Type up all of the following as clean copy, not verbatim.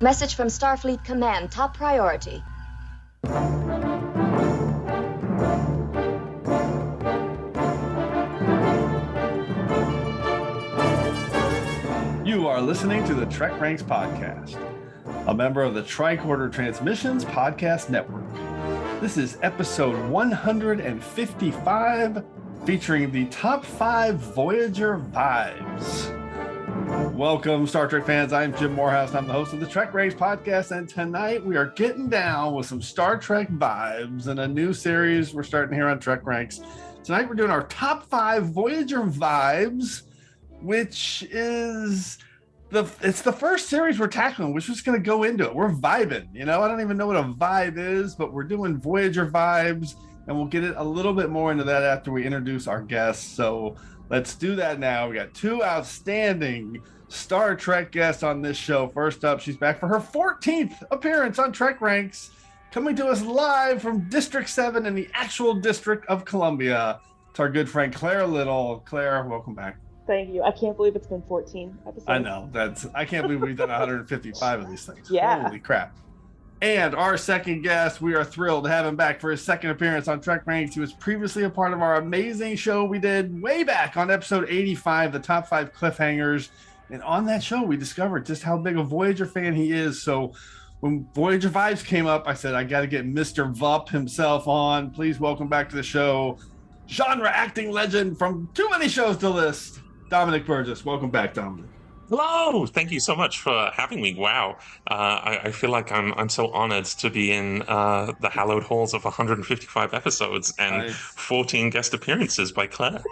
Message from Starfleet Command, top priority. You are listening to the TrekRanks podcast, a member of the Tricorder Transmissions Podcast Network. This is episode 155, featuring the top 5 Voyager Vibes. Welcome, Star Trek fans. I'm Jim Moorhouse, and I'm the host of the TrekRanks podcast, and tonight we are getting down with some Star Trek vibes and a new series we're starting here on TrekRanks. Tonight we're doing our top 5 Voyager Vibes, which is it's the first series we're tackling. We're just going to go into it. We're vibing, I don't even know what a vibe is, but we're doing Voyager Vibes, and we'll get it a little bit more into that after we introduce our guests. So let's do that now. We got 2 outstanding Star Trek guests on this show. First up, she's back for her 14th appearance on TrekRanks, coming to us live from District 7 in the actual District of Columbia. It's our good friend Claire Little. Claire, welcome back. Thank you. I can't believe it's been 14 episodes. I know. I can't believe we've done 155 of these things. Yeah. Holy crap. And our second guest, we are thrilled to have him back for his second appearance on TrekRanks. He was previously a part of our amazing show we did way back on episode 85, the top 5 cliffhangers. And on that show, we discovered just how big a Voyager fan he is. So when Voyager Vibes came up, I said, I got to get Mr. Vup himself on. Please welcome back to the show, genre acting legend from too many shows to list, Dominic Burgess. Welcome back, Dominic. Hello, thank you so much for having me. Wow, I feel like I'm so honored to be in the hallowed halls of 155 episodes and 14 guest appearances by Claire.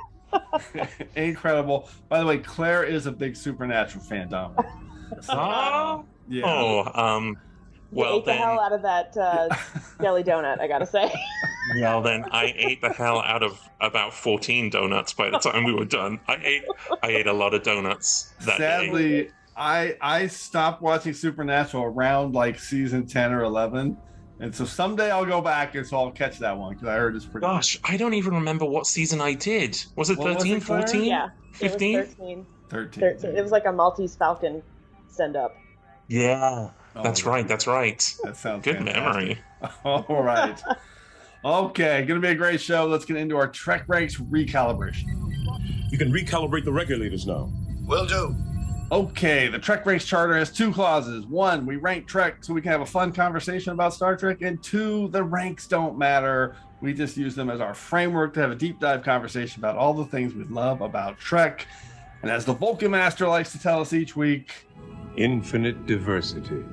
Incredible. By the way, Claire is a big Supernatural fan, Dominic. So, yeah. Oh, well, you ate the hell out of that jelly donut, I gotta say. Well, then I ate the hell out of about 14 donuts by the time we were done. I ate a lot of donuts that Sadly, day. I stopped watching Supernatural around like season 10 or 11. And so someday I'll go back and so I'll catch that one because I heard it's pretty Gosh, good. I don't even remember what season I did. Was it 13, 14? Yeah. 15? It was 13. It was like a Maltese Falcon send-up. Yeah. That's right. That sounds good fantastic. memory. All right. Okay, gonna be a great show. Let's get into our TrekRanks recalibration. You can recalibrate the regulators now. Will do. Okay, the TrekRanks charter has 2 clauses. 1, we rank Trek so we can have a fun conversation about Star Trek. And 2, the ranks don't matter. We just use them as our framework to have a deep dive conversation about all the things we love about Trek. And as the Vulcan Master likes to tell us each week, infinite diversity.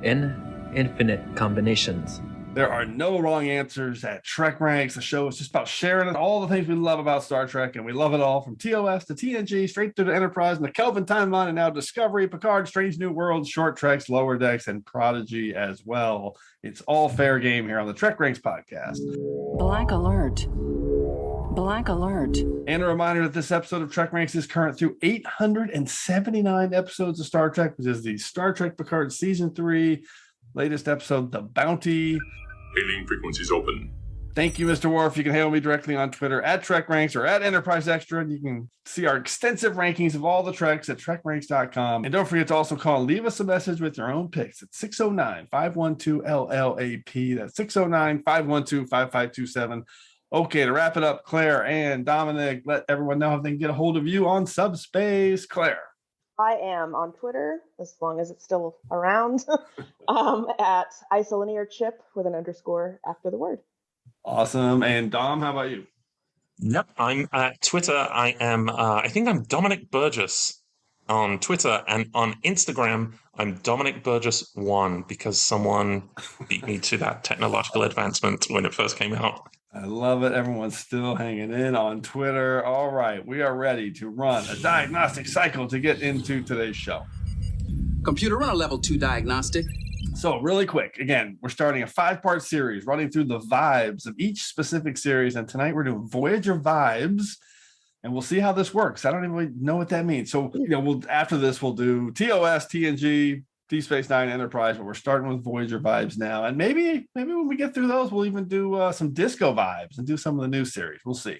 In infinite combinations. There are no wrong answers at TrekRanks. The show is just about sharing all the things we love about Star Trek, and we love it all from TOS to TNG, straight through to Enterprise, and the Kelvin timeline, and now Discovery, Picard, Strange New Worlds, Short Treks, Lower Decks, and Prodigy as well. It's all fair game here on the TrekRanks podcast. Black alert. Black alert. And a reminder that this episode of TrekRanks is current through 879 episodes of Star Trek, which is the Star Trek Picard Season 3, latest episode, The Bounty. Hailing frequencies open. Thank you, Mr. Worf. You can hail me directly on Twitter at TrekRanks or at Enterprise Extra. And you can see our extensive rankings of all the Treks at TrekRanks.com. And don't forget to also call and leave us a message with your own picks at 609-512-LLAP. That's 609-512-5527. Okay, to wrap it up, Claire and Dominic, let everyone know how they can get a hold of you on Subspace. Claire. I am on Twitter, as long as it's still around, at isolinearchip with an underscore after the word. Awesome. And Dom, how about you? Yep, I'm at Twitter. I think I'm Dominic Burgess on Twitter, and on Instagram, I'm Dominic Burgess 1 because someone beat me to that technological advancement when it first came out. I love it. Everyone's still hanging in on Twitter. All right, we are ready to run a diagnostic cycle to get into today's show. Computer, run a level 2 diagnostic. So really quick, again, we're starting a 5-part series running through the vibes of each specific series. And tonight we're doing Voyager Vibes, and we'll see how this works. I don't even really know what that means. So, after this, we'll do TOS, TNG, Deep Space Nine, Enterprise, but we're starting with Voyager Vibes now. And maybe when we get through those, we'll even do some disco vibes and do some of the new series. We'll see.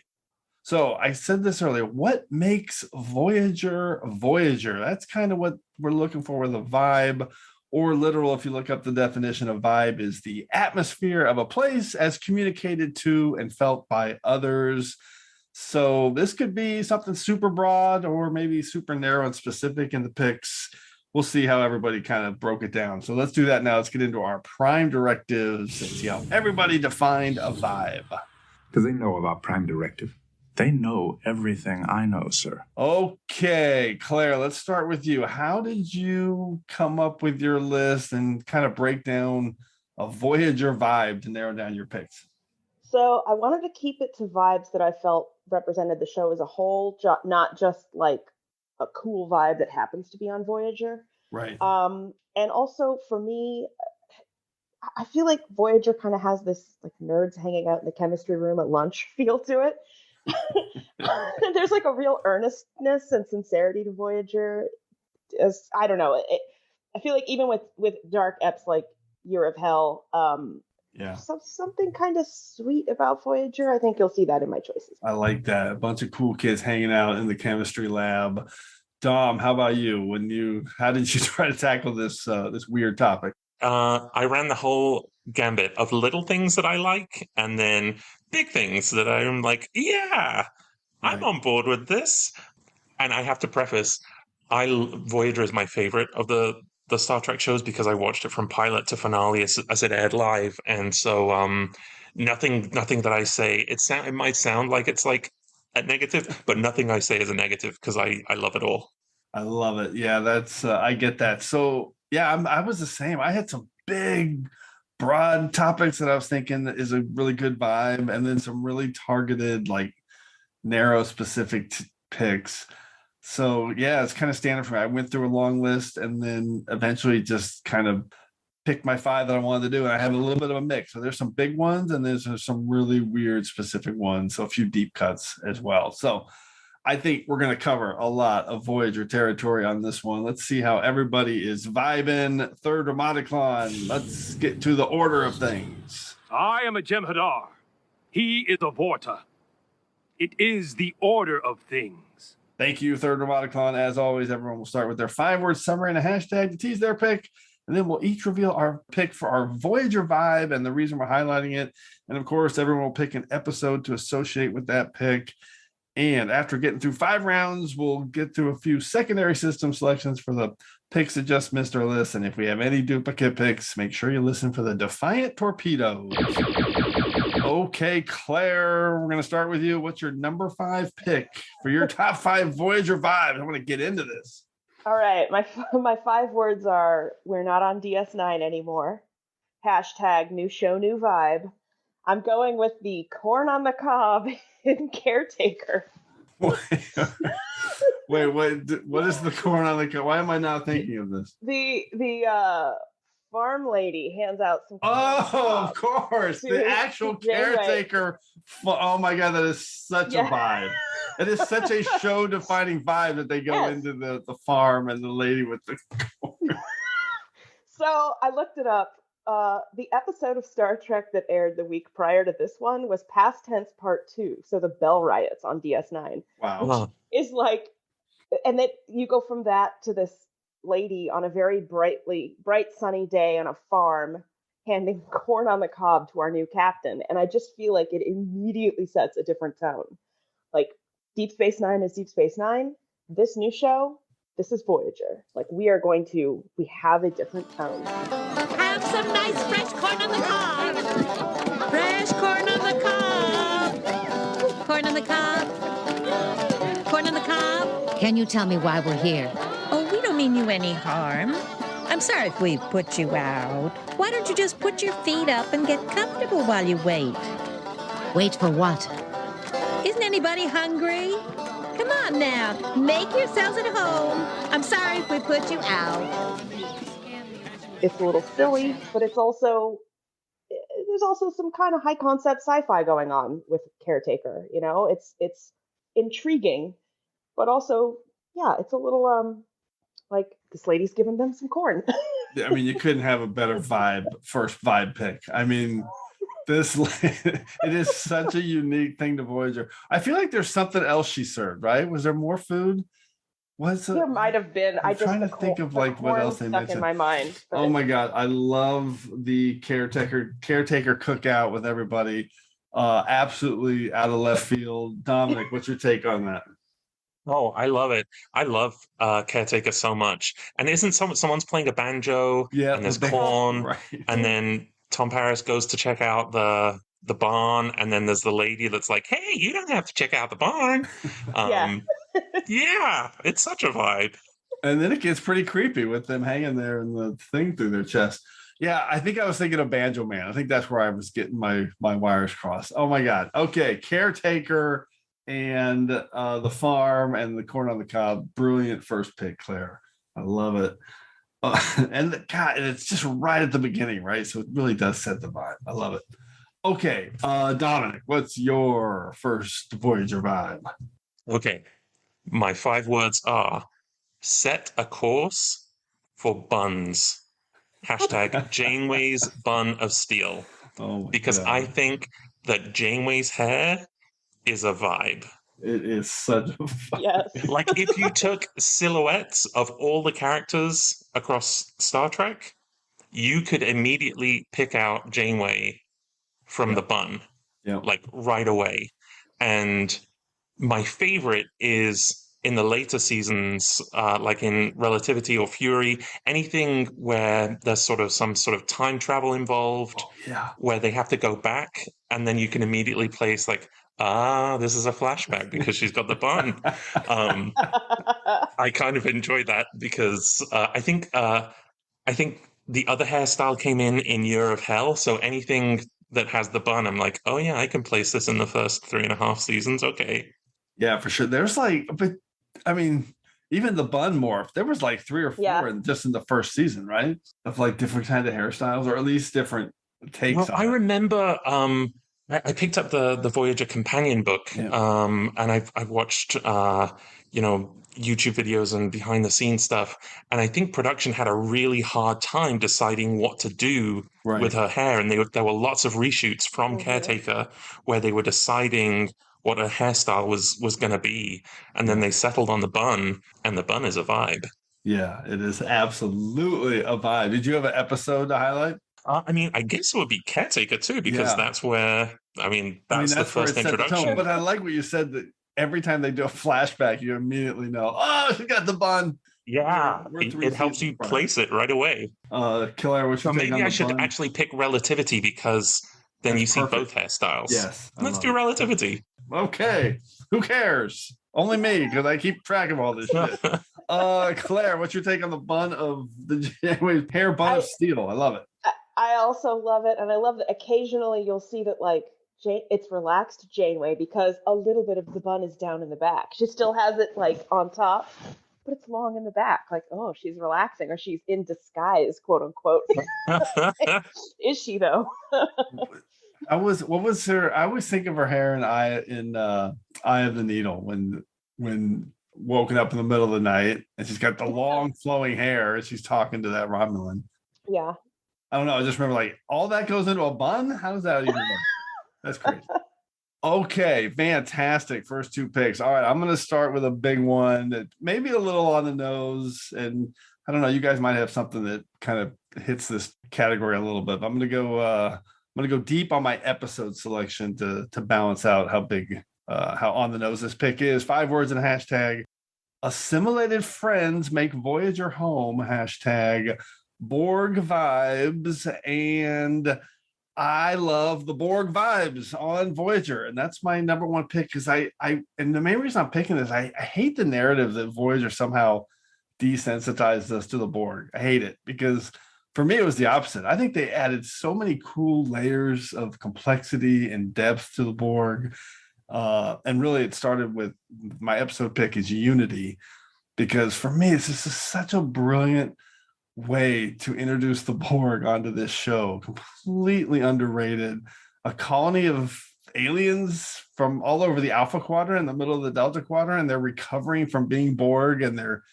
So I said this earlier, what makes Voyager Voyager? That's kind of what we're looking for with a vibe. or literal if you look up the definition of vibe is the atmosphere of a place as communicated to and felt by others. So this could be something super broad or maybe super narrow and specific in the picks. We'll see how everybody kind of broke it down. So let's do that now. Let's get into our prime directives and see how everybody defined a vibe. Do they know about prime directive? They know everything I know, sir. Okay, Claire, let's start with you. How did you come up with your list and kind of break down a Voyager vibe to narrow down your picks? So I wanted to keep it to vibes that I felt represented the show as a whole, not just like a cool vibe that happens to be on Voyager. Right. And also for me, I feel like Voyager kind of has this like nerds hanging out in the chemistry room at lunch feel to it. There's like a real earnestness and sincerity to Voyager. I don't know. I feel like even with dark eps like Year of Hell, something kind of sweet about Voyager. I think you'll see that in my choices. I like that. A bunch of cool kids hanging out in the chemistry lab. Dom, how about you? How did you try to tackle this weird topic? I ran the whole gambit of little things that I like and then big things that I'm like, yeah, I'm on board with this. And I have to preface, Voyager is my favorite of the Star Trek shows because I watched it from pilot to finale as it aired live. And so nothing that I say, it might sound like it's like a negative, but nothing I say is a negative because I love it all. I love it. Yeah, that's I get that. So yeah, I was the same. I had some big, broad topics that I was thinking is a really good vibe, and then some really targeted, like narrow, specific picks. So yeah, it's kind of standard for me. I went through a long list and then eventually just kind of picked my 5 that I wanted to do. And I have a little bit of a mix. So there's some big ones and there's some really weird specific ones. So a few deep cuts as well. So I think we're going to cover a lot of Voyager territory on this one. Let's see how everybody is vibing. Third Romaticon. Let's get to the order of things. I am a Jem'Hadar. He is a Vorta. It is the order of things. Thank you, Third Romaticon. As always, everyone will start with their 5-word summary and a hashtag to tease their pick. And then we'll each reveal our pick for our Voyager vibe and the reason we're highlighting it. And of course, everyone will pick an episode to associate with that pick. And after getting through 5 rounds, we'll get through a few secondary system selections for the picks that just missed our list. And if we have any duplicate picks, make sure you listen for the Defiant Torpedoes. Okay, Claire, we're going to start with you. What's your number 5 pick for your top 5 Voyager vibes? I want to get into this. All right. My 5 words are, we're not on DS9 anymore. Hashtag new show, new vibe. I'm going with the corn on the cob in Caretaker. Wait, what is the corn on the cob? Why am I not thinking of this? The farm lady hands out some. Oh, of course, the actual caretaker. Oh my God, that is such a vibe. It is such a show-defining vibe that they go into the farm and the lady with the corn. So I looked it up. The episode of Star Trek that aired the week prior to this one was Past Tense Part 2. So the Bell Riots on DS9. Wow. Which is like, and then you go from that to this lady on a very bright sunny day on a farm handing corn on the cob to our new captain. And I just feel like it immediately sets a different tone. Like Deep Space Nine is Deep Space Nine. This new show, this is Voyager. Like we have a different tone. Have some nice fresh corn on the cob. Fresh corn on the cob. Corn on the cob. Corn on the cob. Can you tell me why we're here? Oh, we don't mean you any harm. I'm sorry if we put you out. Why don't you just put your feet up and get comfortable while you wait? Wait for what? Isn't anybody hungry? Come on now, make yourselves at home. I'm sorry if we put you out. It's a little silly, but there's also some kind of high concept sci-fi going on with Caretaker. You know, it's intriguing, but also, yeah, it's a little like this lady's giving them some corn. I mean, you couldn't have a better first vibe pick. I mean, it is such a unique thing to Voyager. I feel like there's something else she served, right? Was there more food? There might have been. I'm trying to think of like what else they stuck mentioned in my mind. But... Oh my God, I love the caretaker cookout with everybody. Absolutely out of left field. Dominic, what's your take on that? Oh, I love it. I love Caretaker so much. And isn't someone's playing a banjo? Yeah, and there's corn, right. And then Tom Paris goes to check out the barn, and then there's the lady that's like, "Hey, you don't have to check out the barn." Yeah, it's such a vibe. And then it gets pretty creepy with them hanging there and the thing through their chest. Yeah, I think I was thinking of Banjo Man. I think that's where I was getting my wires crossed. Oh my God. Okay, Caretaker and the farm and the corn on the cob. Brilliant first pick, Claire. I love it. And it's just right at the beginning, right? So it really does set the vibe. I love it. Okay, Dominic, what's your first Voyager vibe? Okay, my 5 words are: set a course for buns. Hashtag Janeway's bun of steel. Oh, because God. I think that Janeway's hair is a vibe. It is such a vibe. Yes. Like if you took silhouettes of all the characters across Star Trek, you could immediately pick out Janeway from the bun, like right away. And my favorite is in the later seasons, like in Relativity or Fury, anything where there's some sort of time travel involved, where they have to go back, and then you can immediately place like, this is a flashback because she's got the bun. I kind of enjoy that because I think the other hairstyle came in Year of Hell, so anything that has the bun, I'm like, oh yeah, I can place this in the first 3.5 seasons. Okay. Yeah, for sure. There's but I mean, even the bun morph, there was like 3 or 4 just in the first season, right? Of like different kind of hairstyles, or at least different takes on I remember I picked up the Voyager companion book, and I've watched YouTube videos and behind the scenes stuff, and I think production had a really hard time deciding what to do with her hair, and there were lots of reshoots from Caretaker where they were deciding what her hairstyle was going to be, and then they settled on the bun, and the bun is a vibe. Yeah, it is absolutely a vibe. Did you have an episode to highlight? I mean, I guess it would be Caretaker too, because that's where, that's the first introduction. But I like what you said, that every time they do a flashback, you immediately know, oh, she got the bun. Yeah, it helps you place it right away. Killer, what's your take on maybe I the should bun? actually pick Relativity, because then you see both hairstyles. Yes. Let's do Relativity. Okay. Who cares? Only me, because I keep track of all this shit. Claire, what's your take on the bun of the Janeway hair bun of steel? I love it. I also love it, and I love that occasionally you'll see that like it's relaxed Janeway because a little bit of the bun is down in the back. She still has it like on top, but it's long in the back. Like, oh, she's relaxing, or she's in disguise, quote unquote. Is she though? I always think of her hair in Eye of the Needle when woken up in the middle of the night, and she's got the long flowing hair and she's talking to that Romulan. Yeah. I don't know. I just remember like all that goes into a bun. How does that even work? That's crazy. Okay, fantastic. First 2 picks. All right, I'm going to start with a big one that maybe a little on the nose, and I don't know. You guys might have something that kind of hits this category a little bit. But I'm going to go deep on my episode selection to balance out how big, how on the nose this pick is. 5 words and a hashtag. Assimilated friends make Voyager home. Hashtag Borg vibes. And I love the Borg vibes on Voyager, and that's my number 1 pick because and the main reason I'm picking this, I hate the narrative that Voyager somehow desensitized us to the Borg. I hate it because for me it was the opposite. I think they added so many cool layers of complexity and depth to the Borg, and really it started with my episode pick is Unity, because for me this is such a brilliant way to introduce the Borg onto this show. Completely underrated. A colony of aliens from all over the Alpha Quadrant in the middle of the Delta Quadrant, and they're recovering from being Borg, and they're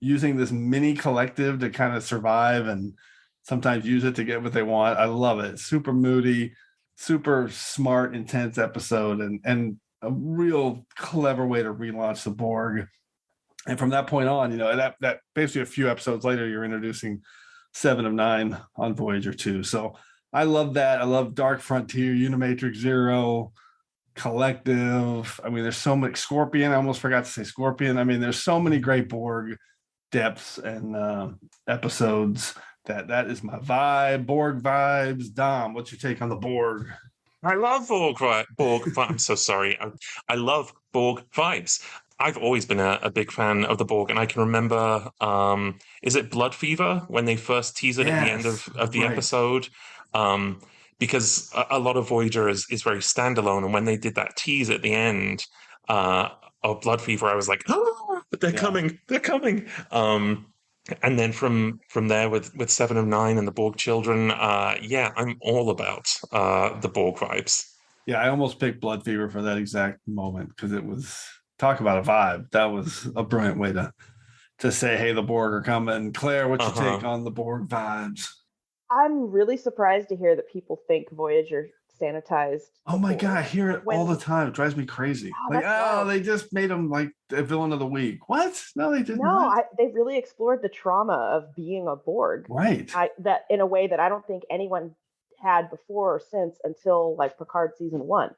using this mini collective to kind of survive and sometimes use it to get what they want. I love it. Super moody, super smart, intense episode, and a real clever way to relaunch the Borg. And from that point on, that basically a few episodes later, you're introducing 7 of 9 on Voyager 2. So I love that. I love Dark Frontier, Unimatrix Zero, Collective. I mean, there's so much Scorpion. I almost forgot to say Scorpion. I mean, there's so many great Borg depths and episodes that is my vibe. Borg vibes. Dom, what's your take on the Borg? I love Borg vibes. I'm so sorry. I love Borg vibes. I've always been a big fan of the Borg, and I can remember, is it Blood Fever, when they first tease it at the end of the episode? Because a lot of Voyager is very standalone, and when they did that tease at the end of Blood Fever, I was like, oh, but they're coming. And then from there with 7 of 9 and the Borg children, I'm all about the Borg vibes. Yeah, I almost picked Blood Fever for that exact moment, because it was, talk about a vibe. That was a brilliant way to say, hey, the Borg are coming. Claire, what's your take on the Borg vibes? I'm really surprised to hear that people think Voyager sanitized. Oh my God, I hear it all the time. It drives me crazy. They just made him like a villain of the week. What? No, they didn't. No, they really explored the trauma of being a Borg. Right. That in a way that I don't think anyone had before or since, until like Picard season 1.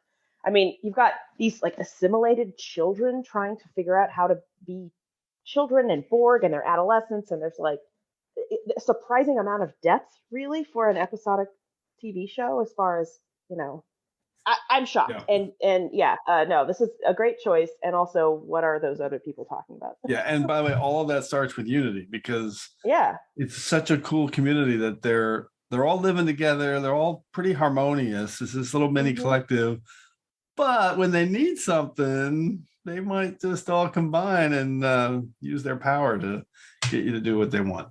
I mean, you've got these like assimilated children trying to figure out how to be children and Borg and their adolescence, and there's like a surprising amount of depth, really, for an episodic TV show. As far as I'm shocked. Yeah. No, this is a great choice. And also, what are those other people talking about? Yeah, and by the way, all of that starts with Unity, because it's such a cool community that they're all living together. They're all pretty harmonious. It's this little mini collective. But when they need something, they might just all combine and use their power to get you to do what they want.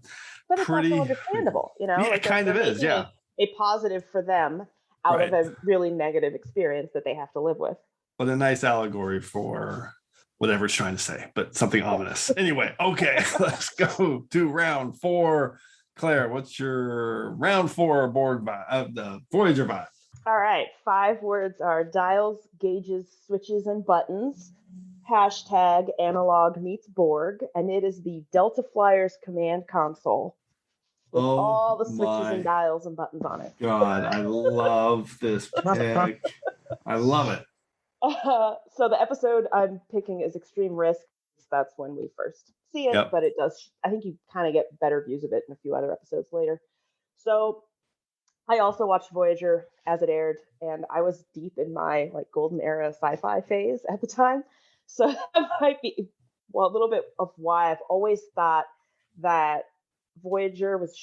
But it's also understandable, Yeah, like it kind of is, yeah. A positive for them out of a really negative experience that they have to live with. But a nice allegory for whatever it's trying to say, but something ominous. Anyway, okay, let's go to round 4. Claire, what's your round 4 Borg vibe, the Voyager vibe? All right, 5 words are dials, gauges, switches, and buttons. Hashtag analog meets Borg, and it is the Delta Flyer's command console with all the switches and dials and buttons on it. God, I love this pick. I love it. So the episode I'm picking is Extreme Risk. That's when we first see it, but it does. I think you kind of get better views of it in a few other episodes later. So I also watched Voyager as it aired, and I was deep in my like golden era sci-fi phase at the time. So that might be a little bit of why I've always thought that Voyager was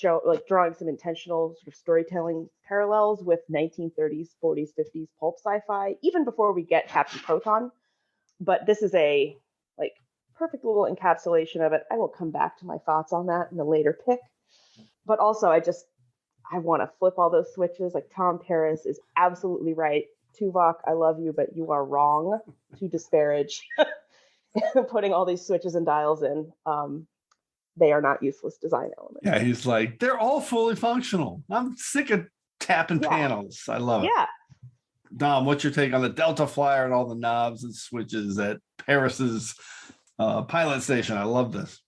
drawing some intentional sort of storytelling parallels with 1930s, 40s, 50s pulp sci-fi, even before we get Captain Proton. But this is a perfect little encapsulation of it. I will come back to my thoughts on that in a later pick. But also, I want to flip all those switches. Like Tom Paris is absolutely right. Tuvok, I love you, but you are wrong to disparage putting all these switches and dials in. They are not useless design elements. Yeah, he's like, they're all fully functional. I'm sick of tapping panels. I love it. Yeah. Dom, what's your take on the Delta Flyer and all the knobs and switches at Paris's pilot station? I love this.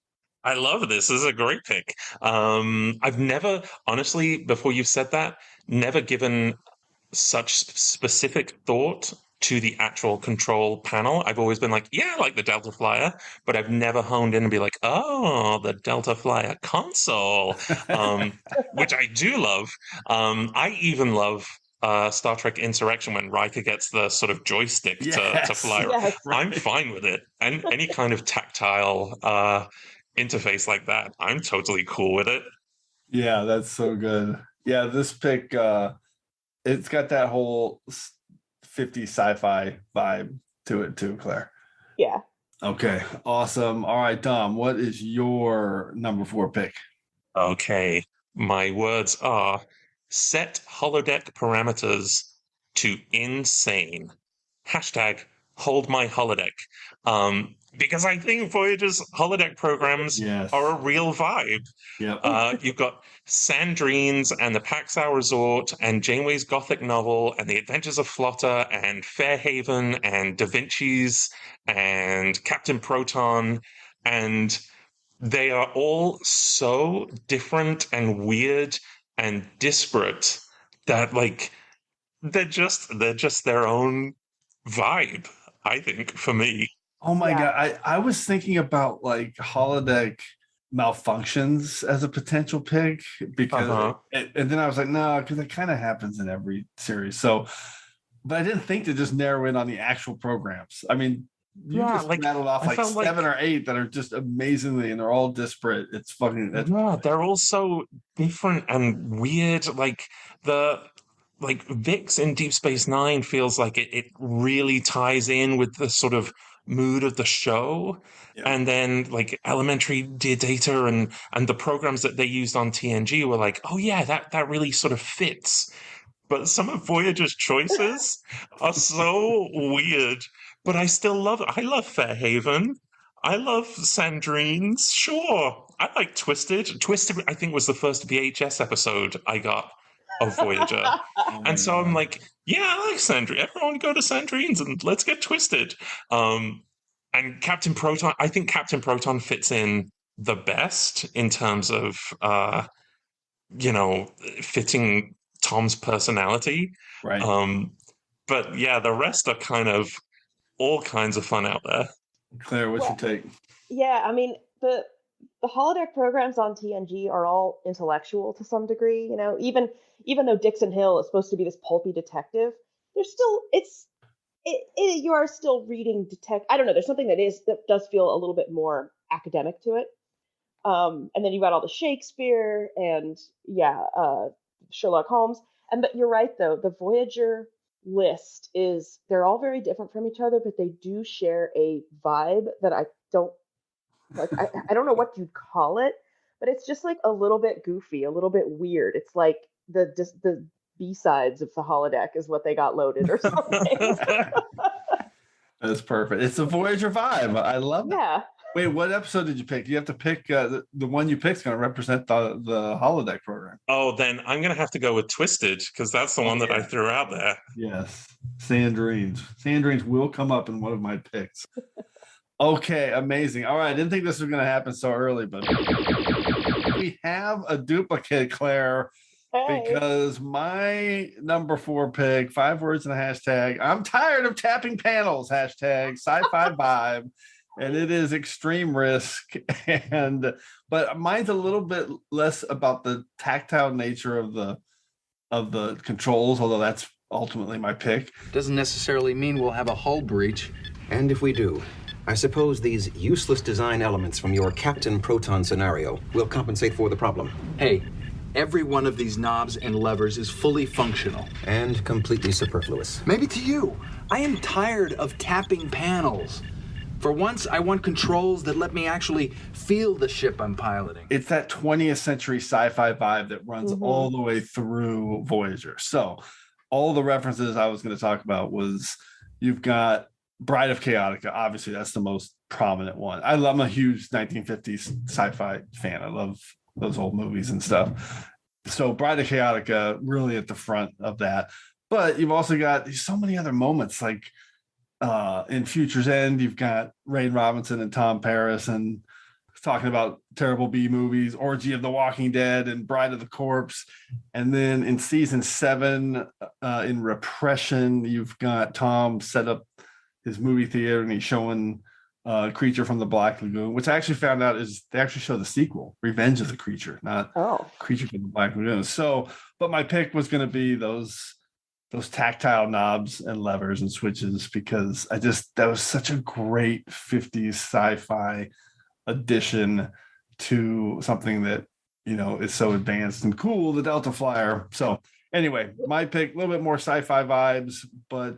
I love this. This is a great pick. I've never, honestly, before you've said that, never given such specific thought to the actual control panel. I've always been like, yeah, I like the Delta Flyer, but I've never honed in and be like, oh, the Delta Flyer console, which I do love. I even love Star Trek Insurrection when Riker gets the sort of joystick to fly. Yes, right. I'm fine with it. And any kind of tactile interface like that, I'm totally cool with it. Yeah, that's so good. Yeah, this pick, it's got that whole 50 sci-fi vibe to it too, Claire. Yeah. Okay, awesome. All right, Dom, what is your number 4 pick? Okay, my words are set holodeck parameters to insane. Hashtag hold my holodeck. Because I think Voyager's holodeck programs are a real vibe. Yep. You've got Sandrine's and the Paxau Resort and Janeway's Gothic novel and the Adventures of Flotta and Fairhaven and Da Vinci's and Captain Proton. and they are all so different and weird and disparate that like they're just their own vibe, I think, for me. Oh my God. I was thinking about like holodeck malfunctions as a potential pick because and then I was like, no, because it kind of happens in every series. So, but I didn't think to just narrow in on the actual programs. I mean, you just rattled off like 7 or 8 that are just amazingly, and they're all disparate. It's fucking. They're all so different and weird. Like Vix in Deep Space Nine feels like it really ties in with the sort of mood of the show. Yeah. And then like Elementary, Dear Data, and the programs that they used on TNG were like, oh yeah, that really sort of fits. But some of Voyager's choices are so weird. But I still love it. I love Fairhaven. I love Sandrines. Sure. I like Twisted. Twisted, I think, was the first VHS episode I got of Voyager. And so I'm like, yeah, I like Sandrine. Everyone go to Sandrines and let's get Twisted. And Captain Proton, I think Captain Proton fits in the best in terms of, fitting Tom's personality. Right. But yeah, the rest are kind of all kinds of fun out there. Claire, what's your take? Yeah, I mean, the holodeck programs on TNG are all intellectual to some degree. You know, even though Dixon Hill is supposed to be this pulpy detective, there's still you are still reading I don't know. There's something that does feel a little bit more academic to it. And then you've got all the Shakespeare and Sherlock Holmes. But you're right though, the Voyager list they're all very different from each other, but they do share a vibe that I don't like. I don't know what you'd call it, but it's just like a little bit goofy, a little bit weird. It's like the B-sides of the holodeck is what they got loaded or something. That's perfect. It's a Voyager vibe. I love it. Yeah. Wait, what episode did you pick? You have to pick the one you picked is going to represent the holodeck program. Oh, then I'm going to have to go with Twisted because that's the one that I threw out there. Yes, Sandrines. Sandrines will come up in one of my picks. Okay, amazing. All right, I didn't think this was going to happen so early, but we have a duplicate, Claire. Hey. Because my number 4 pick, 5 words in a hashtag, I'm tired of tapping panels, hashtag sci-fi vibe. And it is extreme risk, but mine's a little bit less about the tactile nature of the controls, although that's ultimately my pick. Doesn't necessarily mean we'll have a hull breach. And if we do, I suppose these useless design elements from your Captain Proton scenario will compensate for the problem. Hey, every one of these knobs and levers is fully functional. And completely superfluous. Maybe to you. I am tired of tapping panels. For once, I want controls that let me actually feel the ship I'm piloting. It's that 20th century sci-fi vibe that runs all the way through Voyager. So all the references I was going to talk about was you've got Bride of Chaotica. Obviously, that's the most prominent one. I'm a huge 1950s sci-fi fan. I love those old movies and stuff. So Bride of Chaotica really at the front of that. But you've also got so many other moments like in Future's End, you've got Rain Robinson and Tom Paris and talking about terrible B movies, Orgy of the Walking Dead and Bride of the Corpse. And then in season 7, in Repression, you've got Tom set up his movie theater and he's showing Creature from the Black Lagoon, which I actually found out is they actually show the sequel, Revenge of the Creature, not Creature from the Black Lagoon. So, but my pick was going to be those tactile knobs and levers and switches because that was such a great 50s sci-fi addition to something that, is so advanced and cool, the Delta Flyer. So anyway, my pick, a little bit more sci-fi vibes, but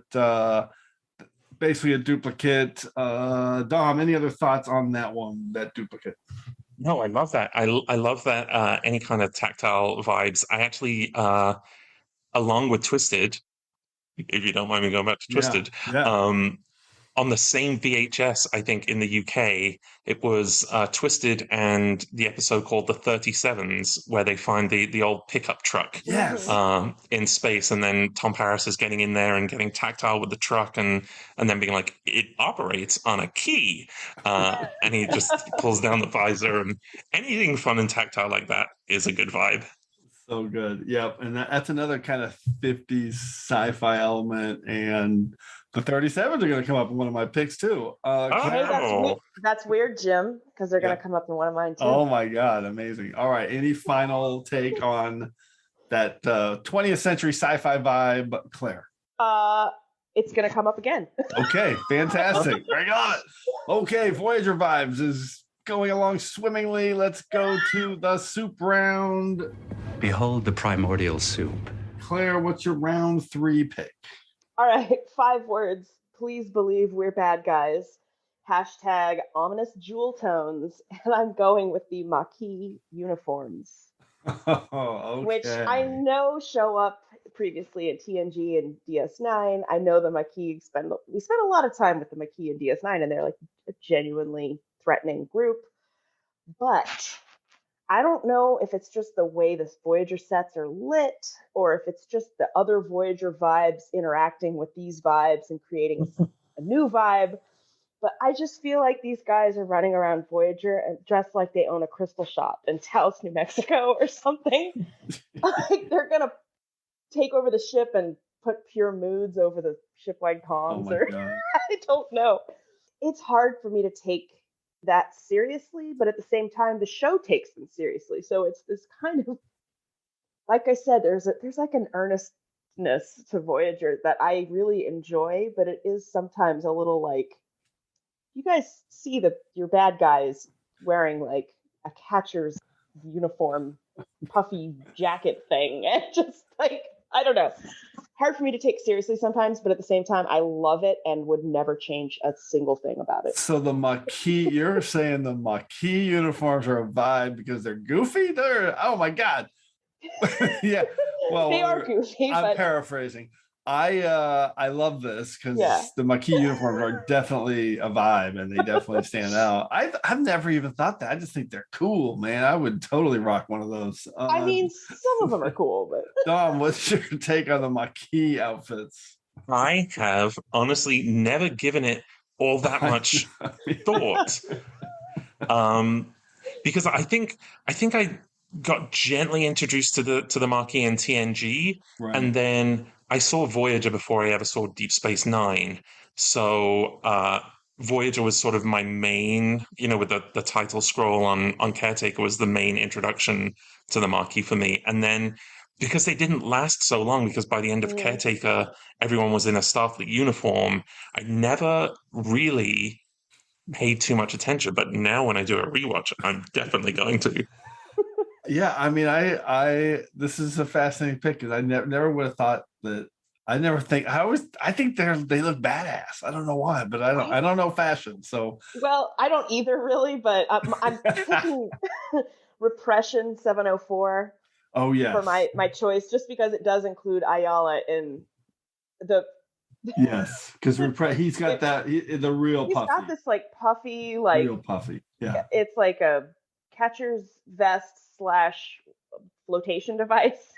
basically a duplicate. Dom, any other thoughts on that one, that duplicate? No, I love that. I love that any kind of tactile vibes. I actually... along with Twisted, if you don't mind me going back to Twisted, on the same VHS, I think in the UK, it was Twisted and the episode called The 37s, where they find the old pickup truck in space. And then Tom Paris is getting in there and getting tactile with the truck and then being like, it operates on a key. And he just pulls down the visor, and anything fun and tactile like that is a good vibe. So good. Yep. And that's another kind of 50s sci-fi element. And the 37s are going to come up in one of my picks too. Hey, that's weird, Jim, because they're going to come up in one of mine too. Oh my God. Amazing. All right. Any final take on that 20th century sci-fi vibe, Claire? It's going to come up again. Okay. Fantastic. Bring on it. Okay. Voyager Vibes is going along swimmingly. Let's go to the soup round. Behold the primordial soup. Claire, what's your round 3 pick? All right, 5 words. Please believe we're bad guys. Hashtag ominous jewel tones. And I'm going with the Maquis uniforms. Okay. Which I know show up previously at TNG and DS9. I know the Maquis we spend a lot of time with the Maquis and DS9, and they're like a genuinely threatening group. But I don't know if it's just the way the Voyager sets are lit, or if it's just the other Voyager vibes interacting with these vibes and creating a new vibe. But I just feel like these guys are running around Voyager and dressed like they own a crystal shop in Taos, New Mexico or something. Like they're going to take over the ship and put pure moods over the shipwide comms. I don't know. It's hard for me to take that seriously, but at the same time the show takes them seriously, so it's this kind of, like I said, there's like an earnestness to Voyager that I really enjoy, but it is sometimes a little like, you guys see your bad guys wearing like a catcher's uniform puffy jacket thing, and just like, I don't know, hard for me to take seriously sometimes, but at the same time, I love it and would never change a single thing about it. So the Maquis, you're saying the Maquis uniforms are a vibe because they're goofy? Oh my God. Yeah. Well, they are goofy. I'm paraphrasing. I love this because the Maquis uniforms are definitely a vibe, and they definitely stand out. I've never even thought that. I just think they're cool, man. I would totally rock one of those. I mean, some of them are cool, but Dom, what's your take on the Maquis outfits? I have honestly never given it all that much thought, because I think I got gently introduced to the Maquis in TNG, and then I saw Voyager before I ever saw Deep Space Nine. So Voyager was sort of my main, with the title scroll on Caretaker was the main introduction to the Maquis for me. And then because they didn't last so long, because by the end of Caretaker, everyone was in a Starfleet uniform, I never really paid too much attention. But now when I do a rewatch, I'm definitely going to. Yeah, I mean, I this is a fascinating pick because I never would have thought that. I think they look badass. I don't know why, but I don't know fashion. So well, I don't either really, but I'm thinking Repression 704. Oh yeah, for my choice, just because it does include Ayala in the. Yes, because he's got the real puffy. He's got this like puffy, like real puffy. Yeah, it's like a catcher's vest / flotation device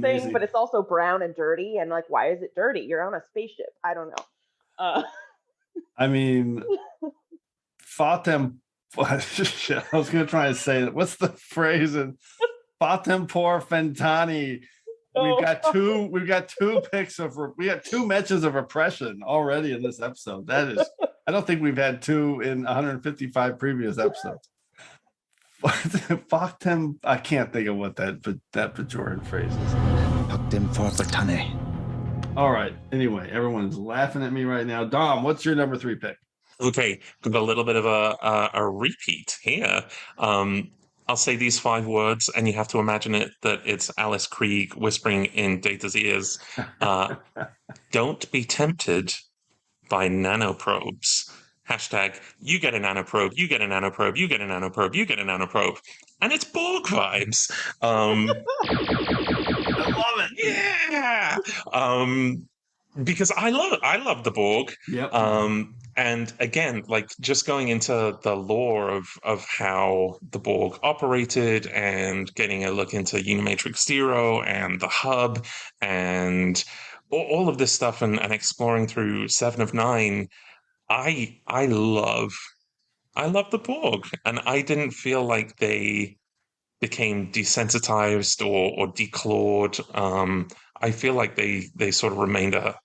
thing, but it's also brown and dirty. And like, why is it dirty? You're on a spaceship. I don't know. I mean, Fatem. Shit, I was going to try and say that. What's the phrase? And Fatem por Fentani. We've got two picks we got 2 mentions of repression already in this episode. That is, I don't think we've had 2 in 155 previous episodes. Fatem, I can't think of what that pejorative phrase is. Fatem por Fentani. All right. Anyway, everyone's laughing at me right now. Dom, what's your number 3 pick? Okay, got a little bit of a repeat here. I'll say these 5 words, and you have to imagine that it's Alice Krieg whispering in Data's ears. Don't be tempted by nanoprobes. Hashtag, you get a nanoprobe, you get a nanoprobe, you get a nanoprobe, you get a nanoprobe. And it's Borg vibes. I love it. Yeah. because I love the Borg. Yep. And again, like just going into the lore of how the Borg operated and getting a look into Unimatrix Zero and the hub and all of this stuff and exploring through Seven of Nine, I love the Borg, and I didn't feel like they became desensitized or declawed. I feel like they sort of remained a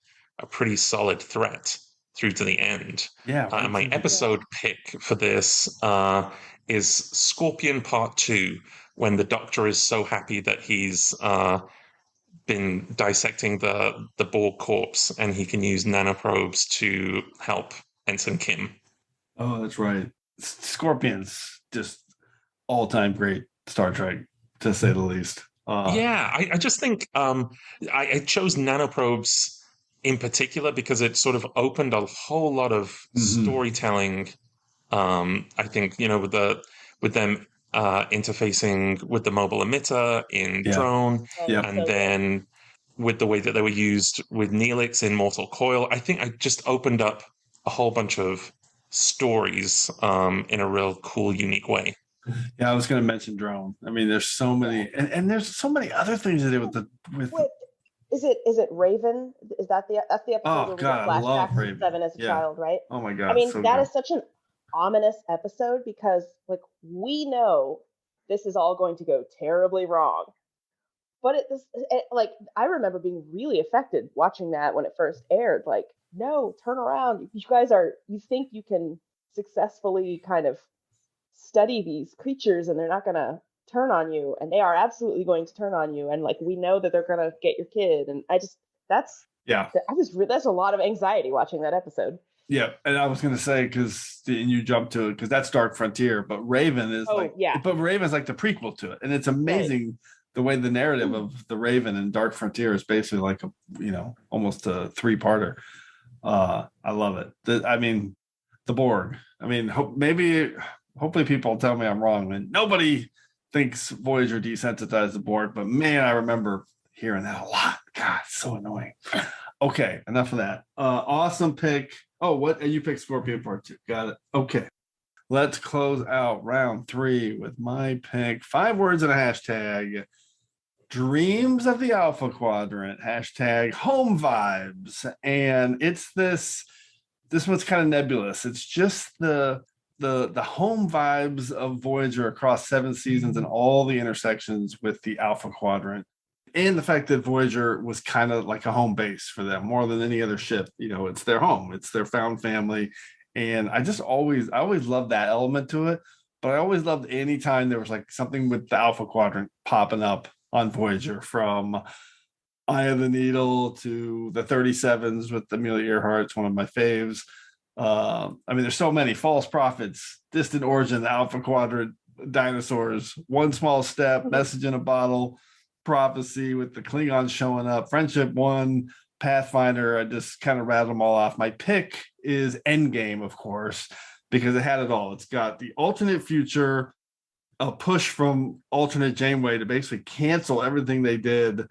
pretty solid threat through to the end. Yeah. My episode pick for this is Scorpion Part 2, when the Doctor is so happy that he's been dissecting the Borg corpse and he can use nanoprobes to help Ensign Kim. Oh, that's right. Scorpion's just all-time great Star Trek, to say the least. Yeah, I just think I chose nanoprobes in particular because it sort of opened a whole lot of storytelling. I think, with them interfacing with the mobile emitter in Drone, and then with the way that they were used with Neelix in Mortal Coil, I think I just opened up a whole bunch of stories in a real cool, unique way. Yeah, I was going to mention Drone. I mean, there's so many, and there's so many other things to do with. Wait, is it Raven? Is that's the episode where we get I love flashbacks Raven. to Seven as a child, right? Oh my God! I mean, so that good. is such an ominous episode because, like, we know this is all going to go terribly wrong. But like, I remember being really affected watching that when it first aired. Like, no, turn around! You think you can successfully kind of study these creatures and they're not going to turn on you, and they are absolutely going to turn on you, and like we know that they're going to get your kid, and that's a lot of anxiety watching that episode. Yeah, and I was going to say, because you jumped to it because that's Dark Frontier, but Raven is but Raven's like the prequel to it, and it's amazing the way the narrative of the Raven and Dark Frontier is basically like almost a three-parter. I love it. I mean, the Borg. I mean, hopefully people tell me I'm wrong, and nobody thinks Voyager desensitized the Borg, but man, I remember hearing that a lot. God, it's so annoying. Okay, enough of that. Awesome pick. Oh, what? And you picked Scorpion Part 2. Got it. Okay. Let's close out round 3 with my pick. 5 words and a hashtag. Dreams of the Alpha Quadrant. Hashtag home vibes. And it's this one's kind of nebulous. It's just the home vibes of Voyager across 7 seasons and all the intersections with the Alpha Quadrant, and the fact that Voyager was kind of like a home base for them more than any other ship. It's their home, it's their found family, and I always loved that element to it. But I always loved any time there was like something with the Alpha Quadrant popping up on Voyager, from Eye of the Needle to the 37s with Amelia Earhart's one of my faves. I mean, there's so many. False Prophets, Distant Origin, the Alpha Quadrant, Dinosaurs, One Small Step, Message in a Bottle, Prophecy with the Klingons showing up, Friendship 1, Pathfinder. I just kind of rattled them all off. My pick is Endgame, of course, because it had it all. It's got the alternate future, a push from alternate Janeway to basically cancel everything they did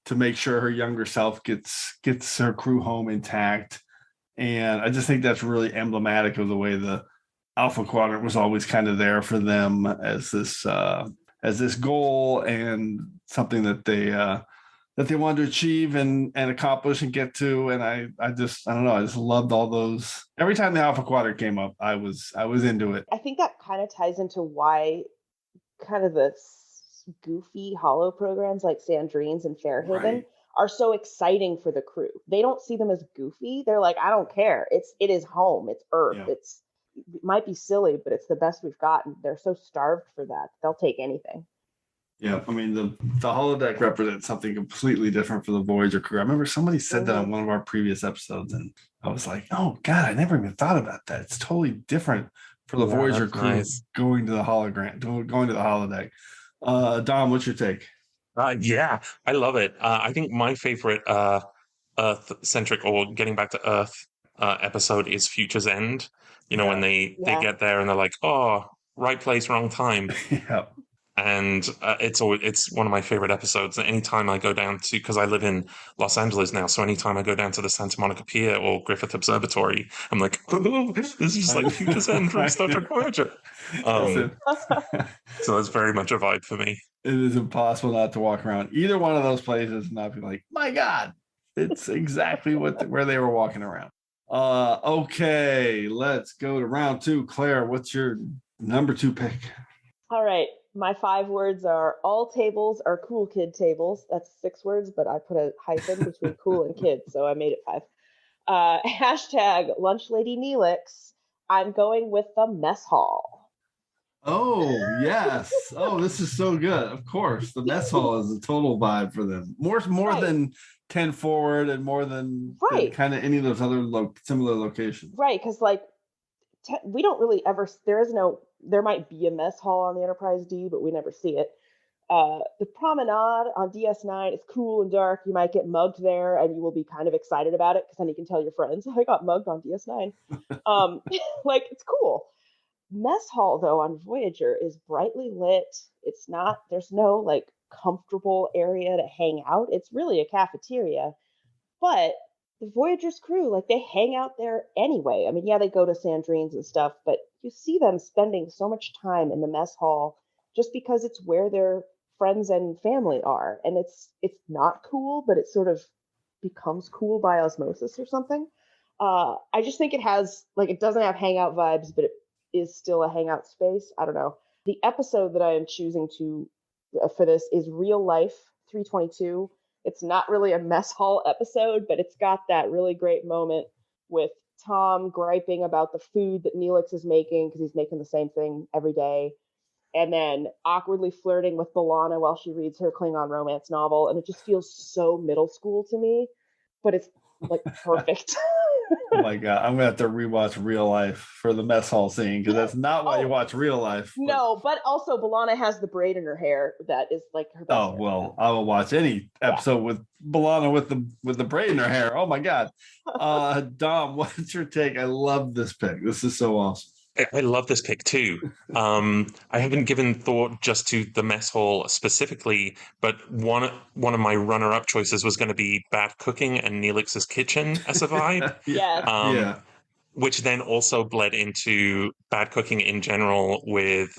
to make sure her younger self gets her crew home intact. And I just think that's really emblematic of the way the Alpha Quadrant was always kind of there for them as this goal and something that they wanted to achieve and accomplish and get to. And I don't know, I just loved all those. Every time the Alpha Quadrant came up, I was into it. I think that kind of ties into why kind of the goofy holo programs like Sandrine's and Fairhaven are so exciting for the crew. They don't see them as goofy. They're like, I don't care. It is home. It's Earth. Yeah. It might be silly, but it's the best we've gotten. They're so starved for that. They'll take anything. Yeah, I mean, the holodeck represents something completely different for the Voyager crew. I remember somebody said that on one of our previous episodes, and I was like, oh God, I never even thought about that. It's totally different for the Voyager crew going to the holodeck. Dom, what's your take? Yeah, I love it. I think my favorite Earth-centric, or getting back to Earth episode, is Future's End. When they get there and they're like, oh, right place, wrong time. Yeah. And it's one of my favorite episodes. And anytime I go down to, because I live in Los Angeles now, so anytime I go down to the Santa Monica Pier or Griffith Observatory, I'm like, oh, this is just like Future's End from Star Trek Voyager. So that's very much a vibe for me. It is impossible not to walk around either one of those places and not be like, my God, it's exactly where they were walking around. Okay, let's go to round 2. Claire, what's your number 2 pick? All right. My 5 words are all tables are cool kid tables. That's 6 words, but I put a hyphen between cool and kid, so I made it 5. Hashtag lunch lady Neelix. I'm going with the mess hall. Oh, yes. Oh, this is so good. Of course. The mess hall is a total vibe for them. More than 10 Forward and more than kind of any of those other similar locations. Right, because like we don't really ever, there might be a mess hall on the Enterprise D, but we never see it. The promenade on DS9 is cool and dark. You might get mugged there and you will be kind of excited about it because then you can tell your friends, I got mugged on DS9. Like, it's cool. Mess hall, though, on Voyager is brightly lit. There's no like comfortable area to hang out. It's really a cafeteria. But the Voyager's crew, like, they hang out there anyway. I mean, yeah, they go to Sandrine's and stuff, but you see them spending so much time in the mess hall just because it's where their friends and family are. And it's not cool, but it sort of becomes cool by osmosis or something. I just think it has, like, it doesn't have hangout vibes, but it is still a hangout space. I don't know. The episode that I am choosing for this is Real Life 322. It's not really a mess hall episode, but it's got that really great moment with Tom griping about the food that Neelix is making because he's making the same thing every day. And then awkwardly flirting with B'Elanna while she reads her Klingon romance novel. And it just feels so middle school to me, but it's like perfect. Oh my God. I'm going to have to rewatch Real Life for the mess hall scene because that's not why you watch Real Life. But... No, but also B'Elanna has the braid in her hair that is like her best hair. Well, I will watch any episode with B'Elanna with the braid in her hair. Oh my God. Dom, what's your take? I love this pick. This is so awesome. I love this pick too. I haven't given thought just to the mess hall specifically, but one of my runner-up choices was going to be Bad Cooking and Neelix's Kitchen as a vibe. Which then also bled into Bad Cooking in general with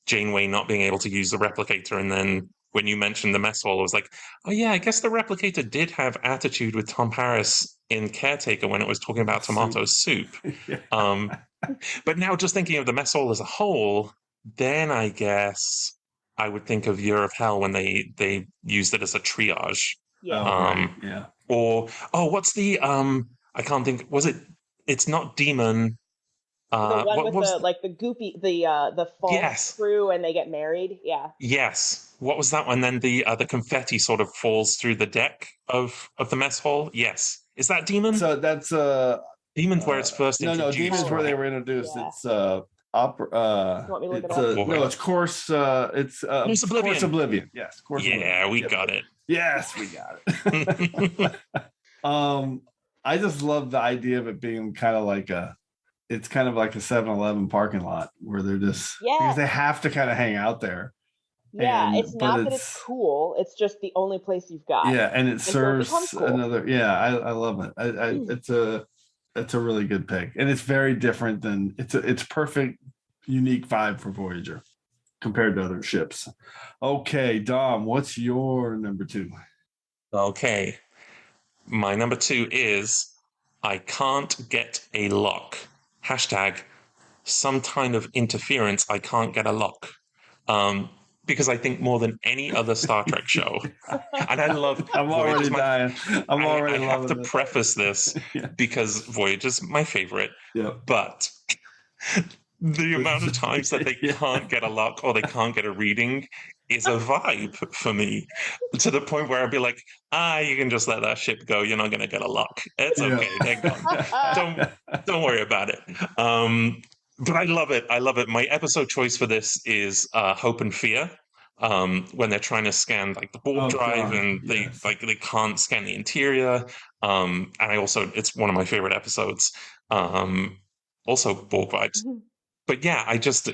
Janeway not being able to use the replicator. And then when you mentioned the mess hall, I was like, oh yeah, I guess the replicator did have attitude with Tom Paris in Caretaker when it was talking about tomato soup. But now just thinking of the mess hall as a whole, then I guess I would think of Year of Hell when they used it as a triage. Or what's the I can't think, was it, it's not Demon. The one with the goopy, the false crew and they get married. Yeah. Yes. What was that one? Then the confetti sort of falls through the deck of the mess hall. Yes. Is that Demon? So that's Demon's where it's first introduced. No, Demon's where they were introduced. Yeah. It's opera. You want me to look it up? No, it's Course. It's Oblivion. Course Oblivion. Yes, Course Oblivion. We got it. Yes, we got it. I just love the idea of it being kind of like it's kind of like a 7-Eleven parking lot where they're just because they have to kind of hang out there. Yeah, it's not that it's cool. It's just the only place you've got. Yeah, and it serves another. Yeah, I love it. It's a really good pick, and it's very different than it's perfect, unique vibe for Voyager compared to other ships. Okay, Dom, what's your number 2? Okay, my number 2 is I can't get a lock. Hashtag some kind of interference. I can't get a lock. Because I think more than any other Star Trek show, and I love. I'm already dying. I have to preface this because Voyager's my favorite. Yeah. But the amount of times that they can't get a lock or they can't get a reading is a vibe for me. To the point where I'd be like, you can just let that ship go. You're not going to get a lock. It's okay. They're gone. Don't worry about it. But I love it. I love it. My episode choice for this is Hope and Fear, when they're trying to scan like the warp drive and they can't scan the interior. And it's one of my favorite episodes. Also Borg vibes. Mm-hmm. But yeah, I just,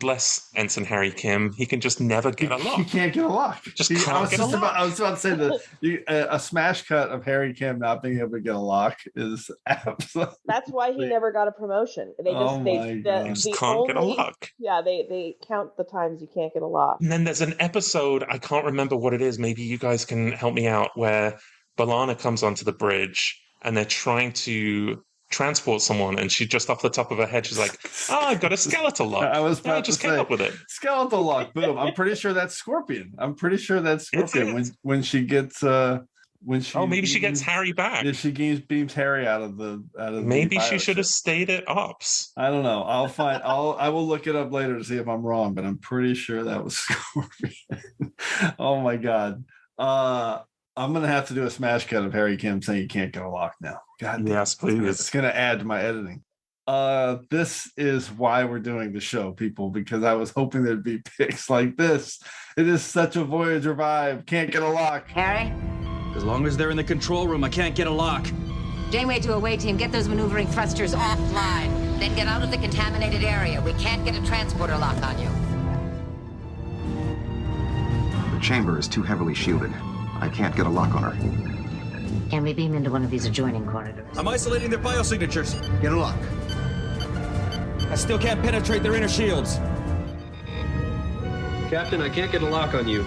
bless Ensign Harry Kim, he can just never get a lock. He can't get a lock. I was about to say a smash cut of Harry Kim not being able to get a lock is absolutely. That's why he never got a promotion. They just can't get a lock. Yeah, they count the times you can't get a lock. And then there's an episode, I can't remember what it is. Maybe you guys can help me out, where B'Elanna comes onto the bridge and they're trying to transport someone, and she just off the top of her head, she's like, "Oh, I've got a skeletal lock." I was about just to came say, up with it. Skeletal lock. Boom. I'm pretty sure that's Scorpion. when she gets maybe she gets Harry back. Yeah, she beams Harry out of the maybe she should have stayed at Ops. I don't know. I will look it up later to see if I'm wrong, but I'm pretty sure that was Scorpion. Oh my god. I'm gonna have to do a smash cut of Harry Kim saying you can't get a lock now. God, yes, please. It's gonna add to my editing. This is why we're doing the show, people, because I was hoping there'd be picks like this. It is such a Voyager vibe. Can't get a lock. Harry? As long as they're in the control room, I can't get a lock. Janeway to away team, get those maneuvering thrusters offline. Then get out of the contaminated area. We can't get a transporter lock on you. The chamber is too heavily shielded. I can't get a lock on her. Can we beam into one of these adjoining corridors? I'm isolating their biosignatures. Get a lock. I still can't penetrate their inner shields. Captain, I can't get a lock on you.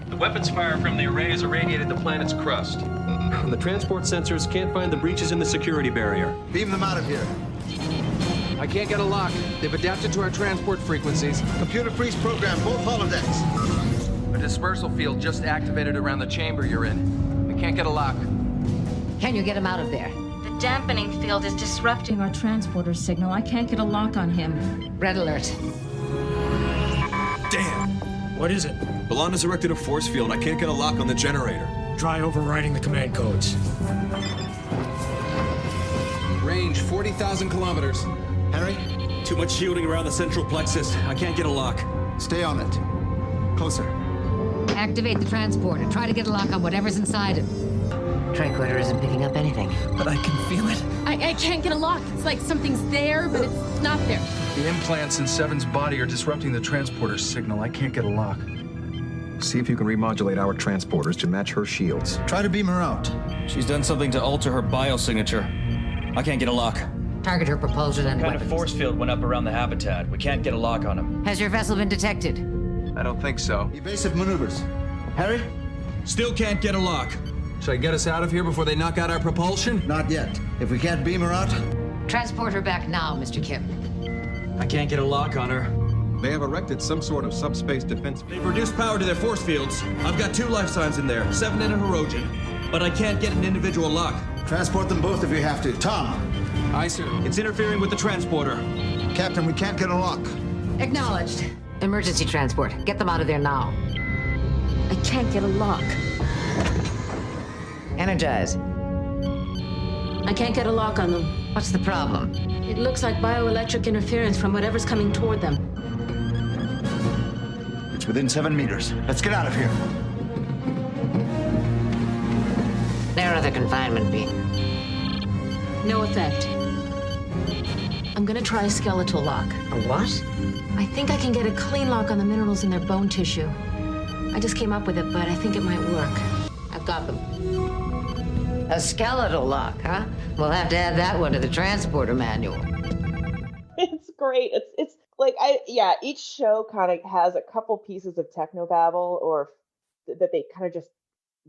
The weapons fire from the array has irradiated the planet's crust. The transport sensors can't find the breaches in the security barrier. Beam them out of here. I can't get a lock. They've adapted to our transport frequencies. Computer freeze program, both holodecks. A dispersal field just activated around the chamber you're in. We can't get a lock. Can you get him out of there? The dampening field is disrupting our transporter signal. I can't get a lock on him. Red alert. Damn. What is it? B'Elanna's erected a force field. I can't get a lock on the generator. Try overriding the command codes. Range 40,000 kilometers. Harry? Too much shielding around the central plexus. I can't get a lock. Stay on it. Closer. Activate the transporter. Try to get a lock on whatever's inside it. Tricorder isn't picking up anything. But I can feel it. I can't get a lock. It's like something's there, but it's not there. The implants in Seven's body are disrupting the transporter signal. I can't get a lock. See if you can remodulate our transporters to match her shields. Try to beam her out. She's done something to alter her biosignature. I can't get a lock. Target her propulsion and What kind weapons. of force field went up around the habitat? We can't get a lock on him. Has your vessel been detected? I don't think so. Evasive maneuvers. Harry? Still can't get a lock. Should I get us out of here before they knock out our propulsion? Not yet. If we can't beam her out... Transport her back now, Mr. Kim. I can't get a lock on her. They have erected some sort of subspace defense. They've reduced power to their force fields. I've got 2 life signs in there, 7 and a Hirogen. But I can't get an individual lock. Transport them both if you have to. Tom! Aye, sir. It's interfering with the transporter. Captain, we can't get a lock. Acknowledged. Emergency transport. Get them out of there now. I can't get a lock. Energize. I can't get a lock on them. What's the problem? It looks like bioelectric interference from whatever's coming toward them. It's within 7 meters. Let's get out of here. There are the confinement beam. No effect. I'm gonna try a skeletal lock. A what? I think I can get a clean lock on the minerals in their bone tissue. I just came up with it, but I think it might work. I've got them. A skeletal lock, huh? We'll have to add that one to the transporter manual. It's great. It's like each show kind of has a couple pieces of technobabble or that they kind of just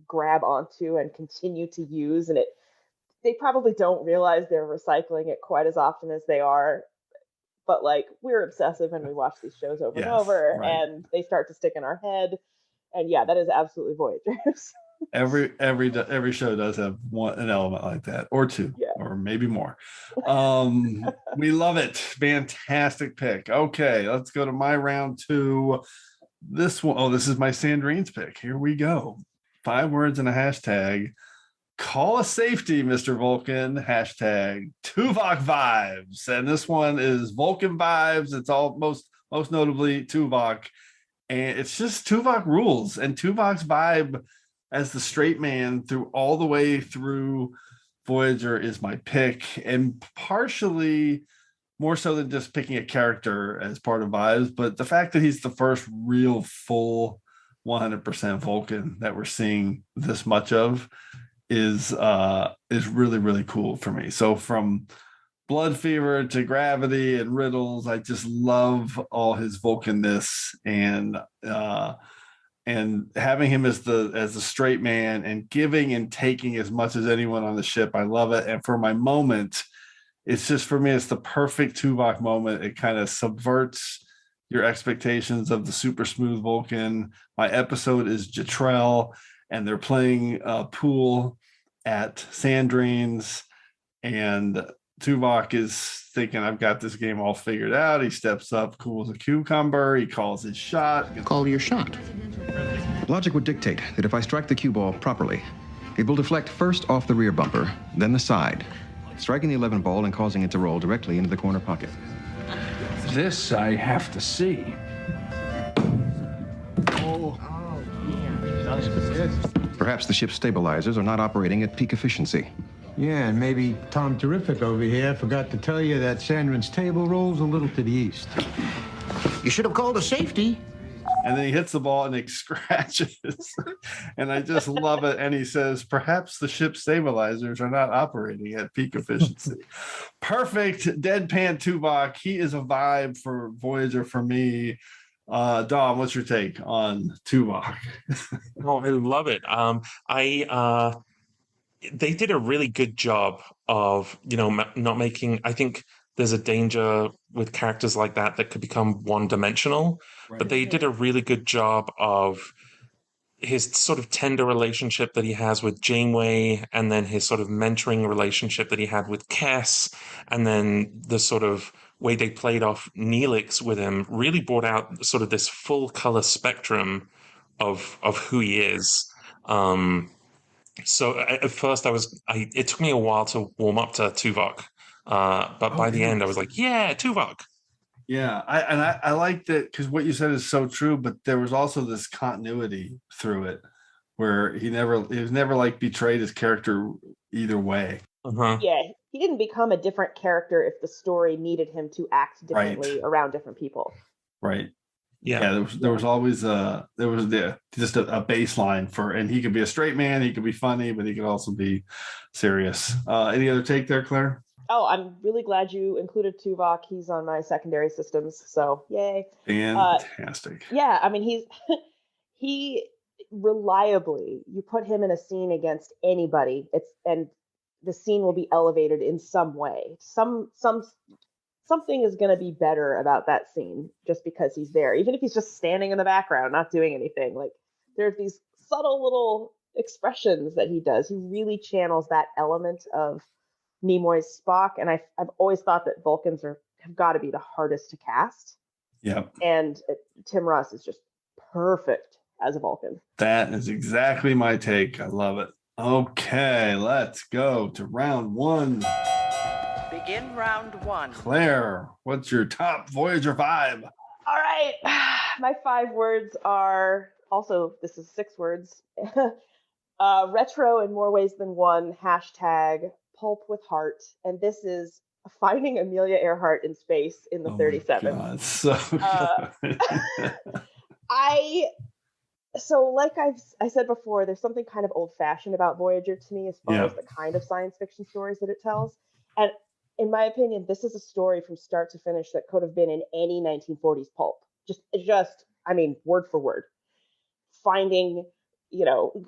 grab onto and continue to use, and they probably don't realize they're recycling it quite as often as they are. But like, we're obsessive and we watch these shows over and over, right, and they start to stick in our head. And yeah, that is absolutely Voyagers. Every show does have an element like that, or two, or maybe more. We love it. Fantastic pick. Okay, let's go to my round 2. This one, this is my Sandrine's pick. Here we go. 5 words and a hashtag. Call a safety, Mr. Vulcan. Hashtag Tuvok vibes. And this one is Vulcan vibes. It's all most notably Tuvok. And it's just Tuvok rules. And Tuvok's vibe as the straight man through all the way through Voyager is my pick. And partially more so than just picking a character as part of Vibes, but the fact that he's the first real full 100% Vulcan that we're seeing this much of is really, really cool for me. So from Blood Fever to Gravity and Riddles, I just love all his Vulcanness, and having him as the straight man and giving and taking as much as anyone on the ship. I love it. And for my moment, it's just, for me, it's the perfect Tuvok moment. It kind of subverts your expectations of the super smooth Vulcan. My episode is Jetrel, and they're playing pool at Sandrine's, and Tuvok is thinking, I've got this game all figured out. He steps up, cool as a cucumber. He calls his shot. Call your shot. Logic would dictate that if I strike the cue ball properly, it will deflect first off the rear bumper, then the side, striking the 11 ball and causing it to roll directly into the corner pocket. This I have to see. Perhaps the ship's stabilizers are not operating at peak efficiency. Yeah, and maybe Tom Terrific over here forgot to tell you that Sandrin's table rolls a little to the east. You should have called a safety. And then he hits the ball and it scratches. And I just love it. And he says, perhaps the ship's stabilizers are not operating at peak efficiency. Perfect deadpan Tuvok. He is a vibe for Voyager for me. Dom, what's your take on Tuvok? Oh, I love it. They did a really good job of, not making, I think there's a danger with characters like that could become one-dimensional, right. But they did a really good job of his sort of tender relationship that he has with Janeway, and then his sort of mentoring relationship that he had with Cass, and then the sort of way they played off Neelix with him really brought out sort of this full color spectrum of who he is. So at first it took me a while to warm up to Tuvok. But by the end I was like, yeah, Tuvok. Yeah. I like that, because what you said is so true, but there was also this continuity through it where he was never like betrayed his character either way. Uh-huh. Yeah. He didn't become a different character if the story needed him to act differently around different people. Right. Yeah. There was always just a baseline and he could be a straight man, he could be funny, but he could also be serious. Any other take there, Claire? Oh, I'm really glad you included Tuvok. He's on my secondary systems, so yay. Fantastic. Yeah, I mean, he reliably, you put him in a scene against anybody, and the scene will be elevated in some way. Something is going to be better about that scene just because he's there, even if he's just standing in the background, not doing anything. Like, there's these subtle little expressions that he does. He really channels that element of Nimoy's Spock, and I've always thought that Vulcans have got to be the hardest to cast. Yeah. And Tim Russ is just perfect as a Vulcan. That is exactly my take. I love it. Okay, let's go to round one. Begin round one. Claire, what's your top Voyager vibe? All right. My 5 words are also, this is 6 words. Retro in more ways than one, #, pulp with heart. And this is finding Amelia Earhart in space in the 37. God, so good. So like I said before, there's something kind of old-fashioned about Voyager to me as far as the kind of science fiction stories that it tells. And in my opinion, this is a story from start to finish that could have been in any 1940s pulp. Just, I mean, word for word. Finding,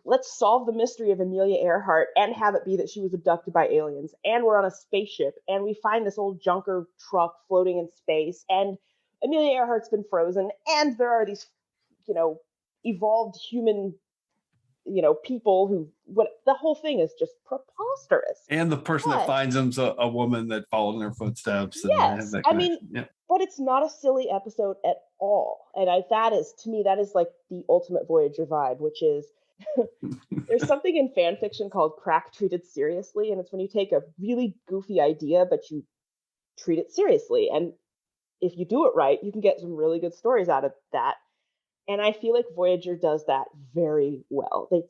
let's solve the mystery of Amelia Earhart and have it be that she was abducted by aliens, and we're on a spaceship, and we find this old junker truck floating in space, and Amelia Earhart's been frozen, and there are these, evolved human, people who, the whole thing is just preposterous. And the person that finds him's a woman that followed in her footsteps. And yes, but it's not a silly episode at all. And that is like the ultimate Voyager vibe, which is there's something in fan fiction called crack treated seriously. And it's when you take a really goofy idea, but you treat it seriously. And if you do it right, you can get some really good stories out of that. And I feel like Voyager does that very well. They'll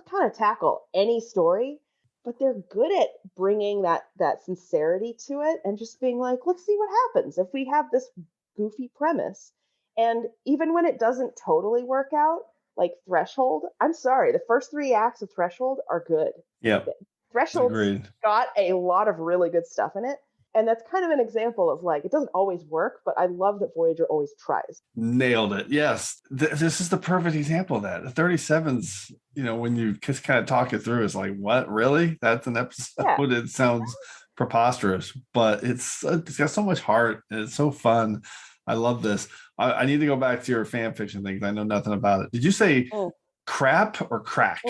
kind of tackle any story but they're good at bringing that sincerity to it and just being like, let's see what happens if we have this goofy premise. And even when it doesn't totally work out, like Threshold, I'm sorry, the first 3 acts of Threshold are good. Yep. Threshold's got a lot of really good stuff in it. And that's kind of an example of like, it doesn't always work, but I love that Voyager always tries. Nailed it. Yes. This is the perfect example of that. The 37s, when you just kind of talk it through, it's like, what, really? That's an episode? Yeah. It sounds preposterous, but it's got so much heart and it's so fun. I love this. I need to go back to your fan fiction thing. I know nothing about it. Did you say crap or crack?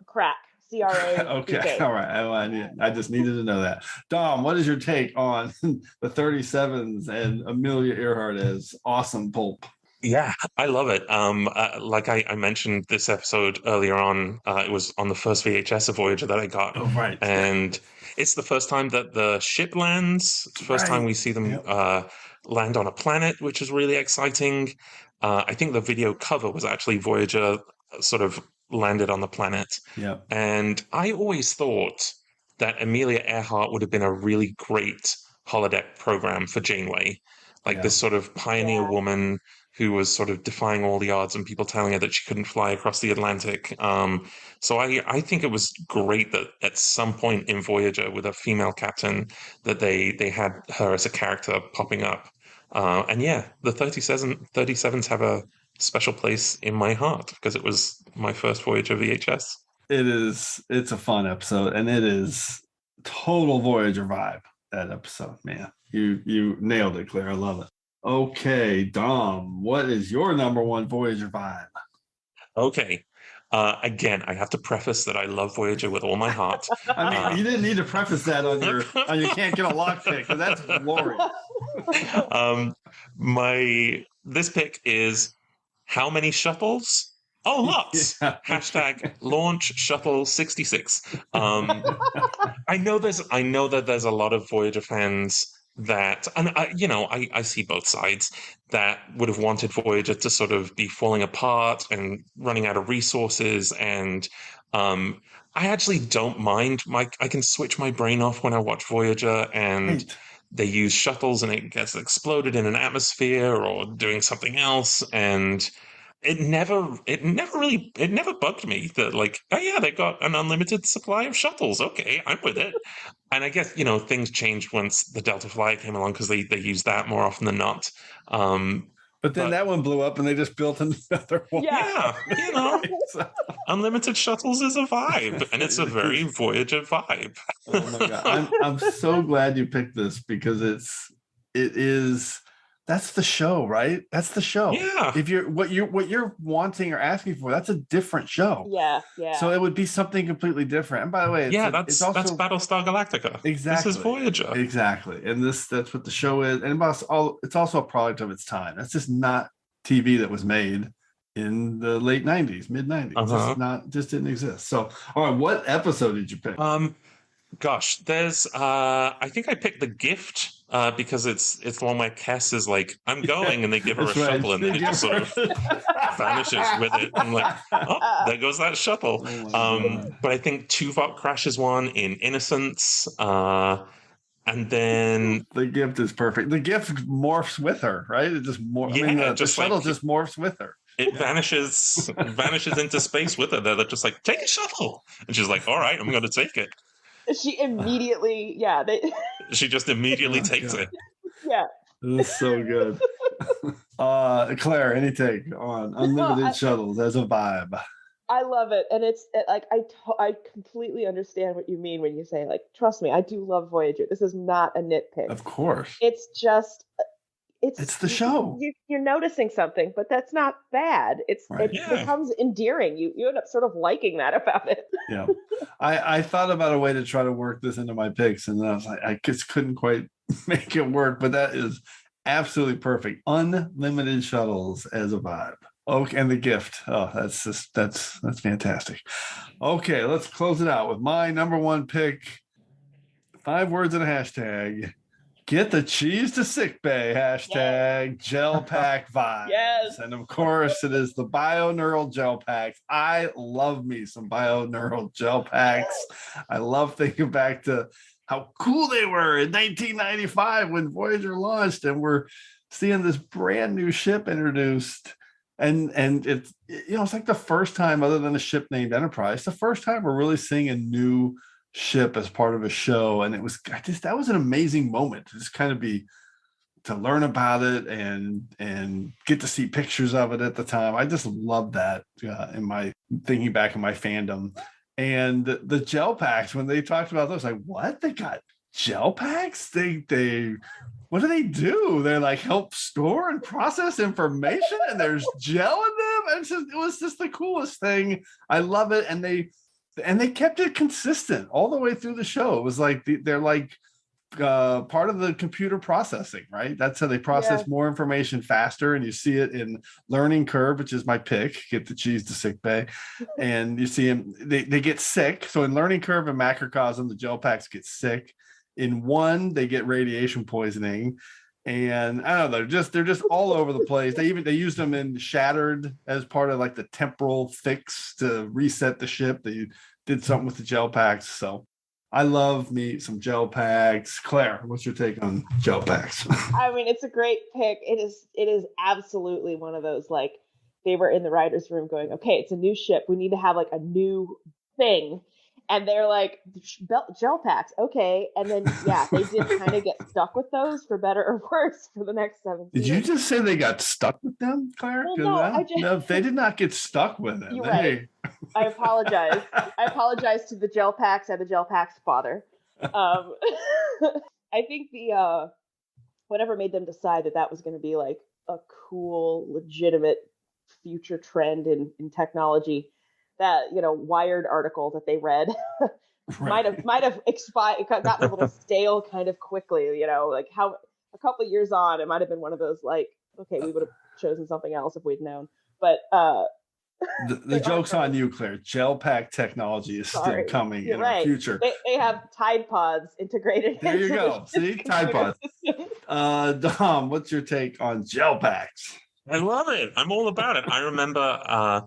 Crack. CRA. Okay. All right. I just needed to know that. Dom, what is your take on the 37s and Amelia Earhart as awesome pulp? Yeah, I love it. Like I mentioned this episode earlier on, it was on the first VHS of Voyager that I got. Oh, right. And it's the first time that the ship lands. It's the first time we see them land on a planet, which is really exciting. I think the video cover was actually Voyager sort of landed on the planet. Yeah. And I always thought that Amelia Earhart would have been a really great holodeck program for Janeway. Like this sort of pioneer woman who was sort of defying all the odds and people telling her that she couldn't fly across the Atlantic. So I think it was great that at some point in Voyager with a female captain that they had her as a character popping up. And yeah, the 37s have a special place in my heart because it was my first Voyager VHS. It's a fun episode, and it is total Voyager vibe, that episode, man. You nailed it, Claire. I love it. Okay, Dom, what is your number one Voyager vibe? Okay. Again, I have to preface that I love Voyager with all my heart. I mean, you didn't need to preface that on your Can't Get a Lock pick, because that's glorious. This pick is how many shuttles? Oh, lots. Yeah. Hashtag launch shuttle 66. I know that there's a lot of Voyager fans that, and I see both sides, that would have wanted Voyager to sort of be falling apart and running out of resources. And I actually don't mind. I can switch my brain off when I watch Voyager, and they use shuttles and it gets exploded in an atmosphere or doing something else. And it never bugged me that, like, oh yeah, they got an unlimited supply of shuttles. Okay, I'm with it. And I guess, things changed once the Delta Flyer came along because they use that more often than not. But then that one blew up and they just built another one. Yeah, unlimited shuttles is a vibe, and it's a very Voyager vibe. Oh my God. I'm so glad you picked this because that's the show, right? That's the show. Yeah. If what you're wanting or asking for, that's a different show. Yeah. So it would be something completely different. And by the way, that's Battlestar Galactica. Exactly. This is Voyager. Exactly. And that's what the show is. And it's also a product of its time. That's just not TV that was made in the late 90s, mid 90s. Just didn't exist. So, all right, what episode did you pick? Gosh, there's I think I picked The Gift because it's the one where Cass is like, I'm going, and they give her a shuttle and it just sort of vanishes with it. I'm like, oh, there goes that shuttle. But I think Tuvok crashes one in Innocence. And then The Gift is perfect. The Gift morphs with her, right? It just the shuttle just morphs with her. It vanishes into space with her. They're just like, take a shuttle. And she's like, all right, I'm going to take it. She immediately, she just immediately takes it. Yeah. This is so good. Claire, any take on unlimited shuttles as a vibe? I love it. And it's like, I completely understand what you mean when you say, like, trust me, I do love Voyager. This is not a nitpick. Of course. It's just, it's the show. You're noticing something, but that's not bad. It becomes endearing. You end up sort of liking that about it. Yeah. I thought about a way to try to work this into my picks, and then I was like, I just couldn't quite make it work, but that is absolutely perfect. Unlimited shuttles as a vibe. Okay, and The Gift. Oh, that's fantastic. Okay, let's close it out with my number one pick. 5 words and a hashtag. Get the cheese to sickbay, hashtag gel pack vibes. Yes. And of course, it is the bioneural gel packs. I love me some bioneural gel packs. I love thinking back to how cool they were in 1995 when Voyager launched, and we're seeing this brand new ship introduced. And it's, it's like the first time, other than a ship named Enterprise, the first time we're really seeing a new ship as part of a show. And that was an amazing moment to just kind of to learn about it and get to see pictures of it at the time. I just love that in my thinking back in my fandom. And the gel packs, when they talked about those, like, what? They got gel packs? What do they do? They like help store and process information, and there's gel in them. It was just the coolest thing. I love it. And they kept it consistent all the way through the show. It was like they're like part of the computer processing, right? That's how they process more information faster. And you see it in Learning Curve, which is my pick, get the cheese to sickbay. And you see them, they get sick. So in Learning Curve and Macrocosm, the gel packs get sick. In one, they get radiation poisoning. And I don't know, they're just all over the place. They used them in Shattered as part of like the temporal fix to reset the ship. They did something with the gel packs. So I love me some gel packs. Claire, what's your take on gel packs? I mean, it's a great pick. It is absolutely one of those, like, they were in the writer's room going, okay, it's a new ship. We need to have like a new thing. And they're like, gel packs, okay. And then, they did kind of get stuck with those, for better or worse, for the next 7 Did you just say they got stuck with them, Claire? Well, no, they did not get stuck with them. You're right. I apologize. I apologize to the gel packs and the gel packs father. I think whatever made them decide that was going to be like a cool, legitimate future trend in technology, that Wired article that they read might have expired, gotten a little stale kind of quickly. Like how a couple of years on, it might have been one of those like, okay, we would have chosen something else if we'd known. But the joke's on you, Claire. Gel pack technology is still coming in our future. They have Tide Pods integrated. There you go. See, Tide Pods. Dom, what's your take on gel packs? I love it. I'm all about it. I remember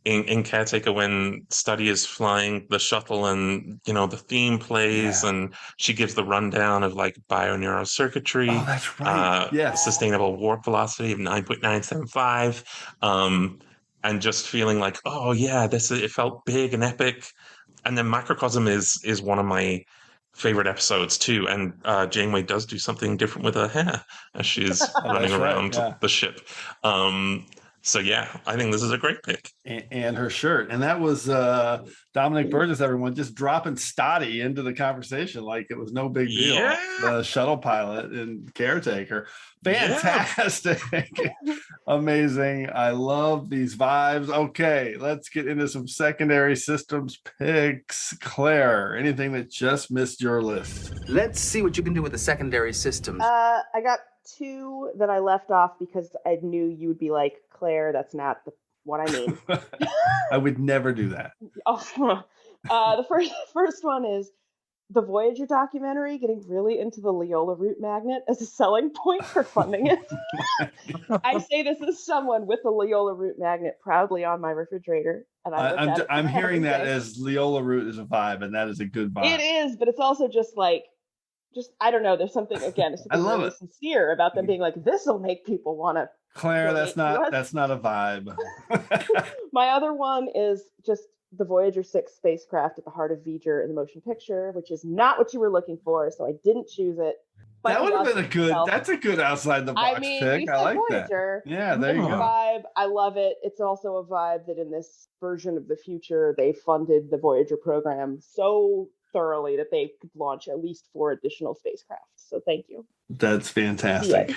in Caretaker when Study is flying the shuttle and the theme plays and she gives the rundown of like bioneural circuitry. Oh, that's right. Sustainable warp velocity of 9.975. And just feeling like, oh yeah, it felt big and epic. And then Macrocosm is one of my favorite episodes too. And Janeway does do something different with her hair as she's running around the ship. So I think this is a great pick. And her shirt. And that was Dominic Burgess, everyone, just dropping Stoddy into the conversation like it was no big deal. Yeah. The shuttle pilot and Caretaker. Fantastic. Amazing. I love these vibes. Okay, let's get into some secondary systems picks. Claire, anything that just missed your list? Let's see what you can do with the secondary systems. I got 2 that I left off because I knew you would be like, Claire, that's not what I mean. I would never do that. The first one is the Voyager documentary getting really into the Leola root magnet as a selling point for funding it. I say this as someone with a Leola root magnet proudly on my refrigerator. And I'm hearing that as Leola root is a vibe, and that is a good vibe. It is, but it's also just I don't know. There's something really sincere about them being like, this will make people want to. Claire, that's not a vibe. My other one is just the Voyager 6 spacecraft at the heart of Voyager in the motion picture, which is not what you were looking for, so I didn't choose it. But that would have been that's a good outside the box pick. I like Voyager. That. Yeah, there you go. Vibe. I love it. It's also a vibe that in this version of the future, they funded the Voyager program so thoroughly that they could launch at least 4 additional spacecraft. So thank you. That's fantastic.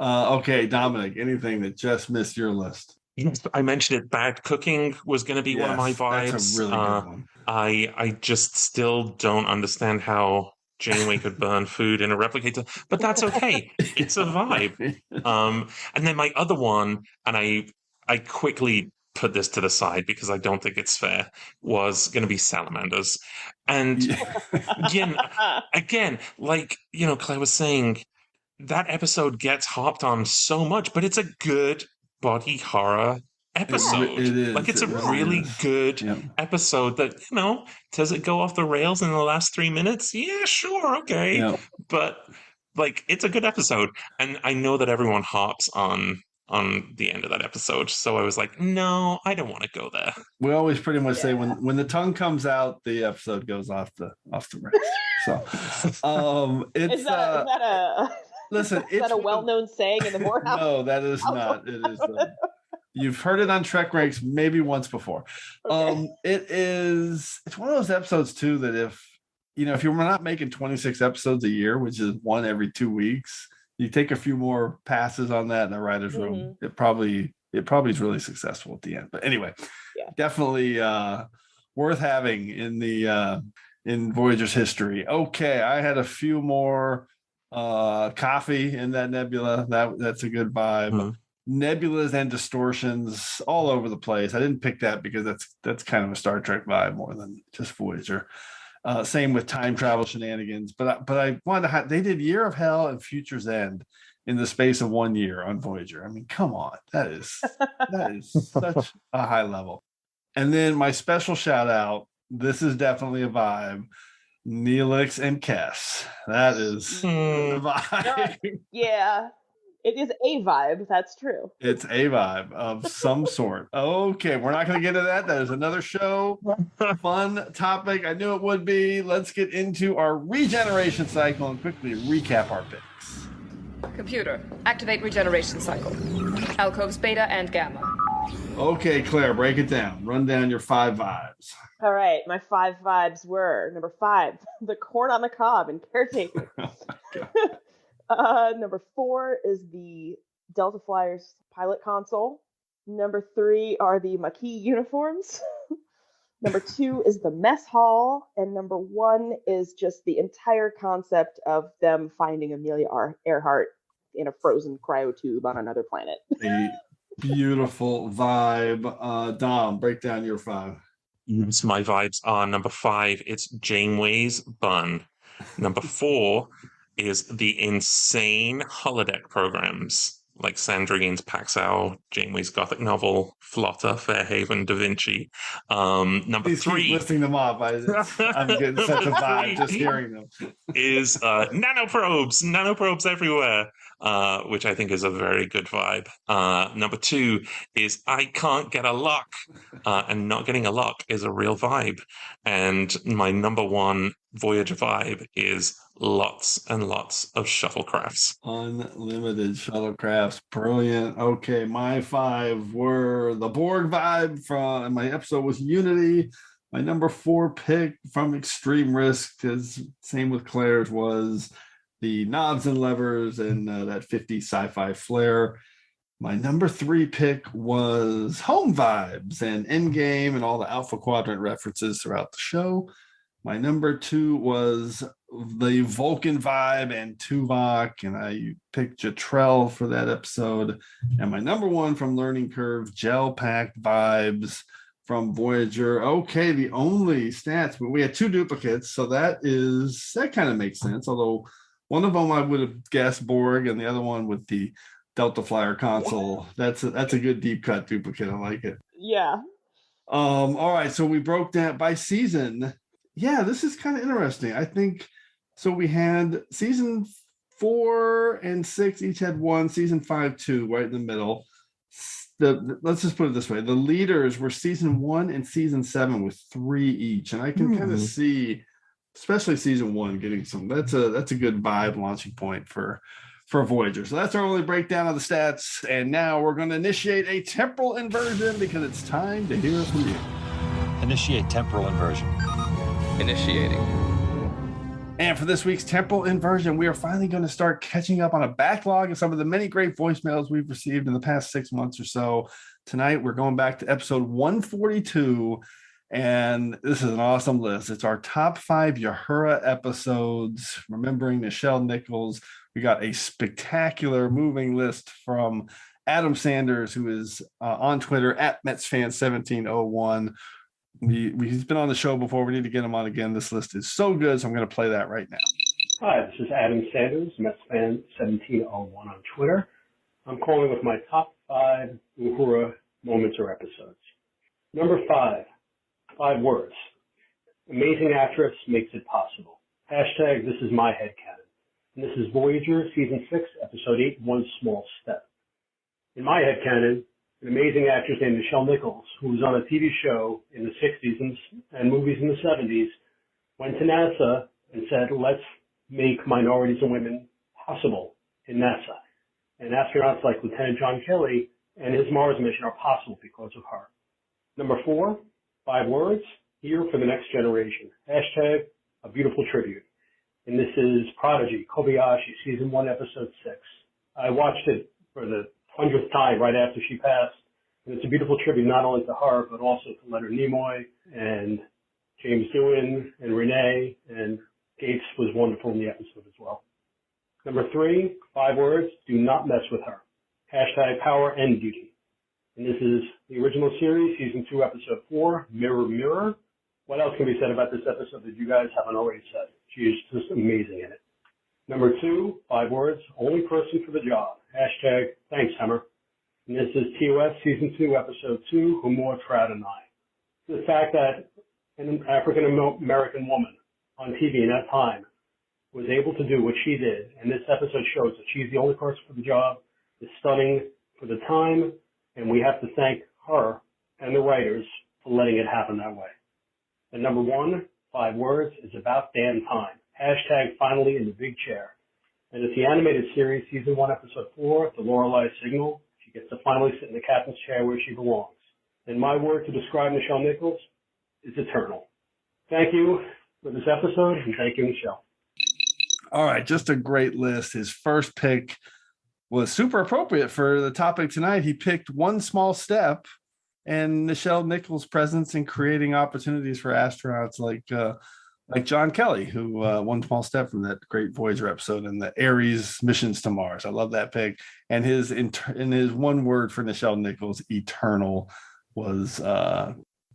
Okay, Dominic, anything that just missed your list? Yes, I mentioned it. Bad cooking was going to be one of my vibes. That's a really good one. I just still don't understand how Janeway could burn food in a replicator, but that's okay. It's a vibe. And then my other one, and I quickly put this to the side because I don't think it's fair, was going to be salamanders. And again, like, Claire was saying, that episode gets harped on so much, but it's a good body horror episode. It is. Like, it's it a really really is. good episode that, does it go off the rails in the last 3 minutes? Yeah, sure, okay. Yeah. But, like, it's a good episode. And I know that everyone harps on the end of that episode. So I was like, no, I don't want to go there. We always pretty much say when the tongue comes out, the episode goes off the rails. So it's is that a listen, is that a well-known saying in the Moorhouse? No, that is not. It is you've heard it on TrekRanks maybe once before. Okay. It's one of those episodes too that if you're not making 26 episodes a year, which is one every 2 weeks, you take a few more passes on that in the writer's room, it probably is really successful at the end. But anyway, definitely worth having in Voyager's history. Okay, I had a few more coffee in that nebula. That's a good vibe. Mm-hmm. Nebulas and distortions all over the place. I didn't pick that because that's kind of a Star Trek vibe more than just Voyager. Same with time travel shenanigans, but I wanted to they did Year of Hell and Future's End in the space of 1 year on Voyager. I mean, come on, that is such a high level. And then my special shout out. This is definitely a vibe. Neelix and Kes. That is a vibe. Yeah. It is a vibe. That's true. It's a vibe of some sort. Okay, we're not going to get into that. That is another show. Fun topic. I knew it would be. Let's get into our regeneration cycle and quickly recap our picks. Computer, activate regeneration cycle. Alcoves beta and gamma. Okay, Claire, break it down. Run down your 5 vibes. All right, my 5 vibes were number 5, the corn on the cob and caretaker. Number 4 is the Delta Flyers pilot console. Number 3 are the Maquis uniforms. Number 2 is the mess hall. And number 1 is just the entire concept of them finding Amelia Earhart in a frozen cryotube on another planet. A beautiful vibe. Dom, break down your 5. Yes, my vibes are number 5, it's Janeway's bun. Number 4 is the insane holodeck programs like Sandrine's Paxao, Janeway's Gothic novel, Flotta, Fairhaven, Da Vinci. Number 3, keep listing them off. I'm getting such a vibe just hearing them. Is nanoprobes everywhere, which I think is a very good vibe. Number 2 is I can't get a lock, and not getting a lock is a real vibe. And my number 1 Voyager vibe is lots and lots of shuttlecrafts. Unlimited shuttlecrafts. Brilliant. Okay, my 5 were the Borg vibe from my episode was Unity. My number 4 pick from Extreme Risk, is same with Claire's, was the knobs and levers and that 50s sci-fi flair. My number 3 pick was Home Vibes and Endgame and all the Alpha Quadrant references throughout the show. My number 2 was the Vulcan vibe and Tuvok, and I picked Jatrell for that episode. And my number 1 from Learning Curve, gel-packed vibes from Voyager. Okay, the only stats, but we had 2 duplicates, so that kind of makes sense, although one of them I would have guessed Borg, and the other one with the Delta Flyer console. That's a good deep cut duplicate. I like it. Yeah. All right, so we broke that by season. Yeah, this is kind of interesting. I think so. We had season 4 and 6 each had 1, season 5 2, right in the middle. Let's just put it this way: the leaders were season 1 and season 7 with 3 each, and I can kind of see, especially season 1, getting some. That's a good vibe launching point for Voyager. So that's our only breakdown of the stats, and now we're going to initiate a temporal inversion because it's time to hear from you. Initiate temporal inversion. Initiating. And for this week's temporal inversion, we are finally going to start catching up on a backlog of some of the many great voicemails we've received in the past 6 months or so. Tonight, we're going back to episode 142, and this is an awesome list. It's our top 5 Uhura episodes, remembering Nichelle Nichols. We got a spectacular moving list from Adam Sanders, who is on Twitter at MetsFan1701. He's been on the show before. We need to get him on again. This list is so good, so I'm going to play that right now. Hi, this is Adam Sanders, MetsFan1701 on Twitter. I'm calling with my top 5 Uhura moments or episodes. Number 5, 5 words. Amazing actress makes it possible. Hashtag this is my headcanon. And this is Voyager Season 6, Episode 8, One Small Step. In my headcanon, an amazing actress named Nichelle Nichols, who was on a TV show in the 60s and movies in the 70s, went to NASA and said, let's make minorities and women possible in NASA. And astronauts like Lieutenant John Kelly and his Mars mission are possible because of her. Number 4, 5 words, here for the next generation. Hashtag a beautiful tribute. And this is Prodigy, Kobayashi, Season 1, Episode 6. I watched it for the 100th time right after she passed. And it's a beautiful tribute not only to her, but also to Leonard Nimoy and James Doohan and Renee, and Gates was wonderful in the episode as well. Number 3, 5 words, do not mess with her. Hashtag power and beauty. And this is the original series, Season 2, Episode 4, Mirror, Mirror. What else can be said about this episode that you guys haven't already said? She is just amazing in it. Number 2, 5 words, only person for the job. Hashtag thanks, Hammer. And this is TOS Season 2, Episode 2, Humor, Trout, and I. The fact that an African-American woman on TV in that time was able to do what she did, and this episode shows that she's the only person for the job, is stunning for the time, and we have to thank her and the writers for letting it happen that way. And number 1, 5 words, is about damn time. Hashtag finally in the big chair. And it's the animated series, Season 1, Episode 4, The Lorelei Signal. She gets to finally sit in the captain's chair where she belongs. And my word to describe Nichelle Nichols is eternal. Thank you for this episode, and thank you, Nichelle. All right, just a great list. His first pick was super appropriate for the topic tonight. He picked One Small Step and Nichelle Nichols' presence in creating opportunities for astronauts like John Kelly, who One Small Step from that great Voyager episode and the Ares missions to Mars. I love that pick. And his one word for Nichelle Nichols, eternal, was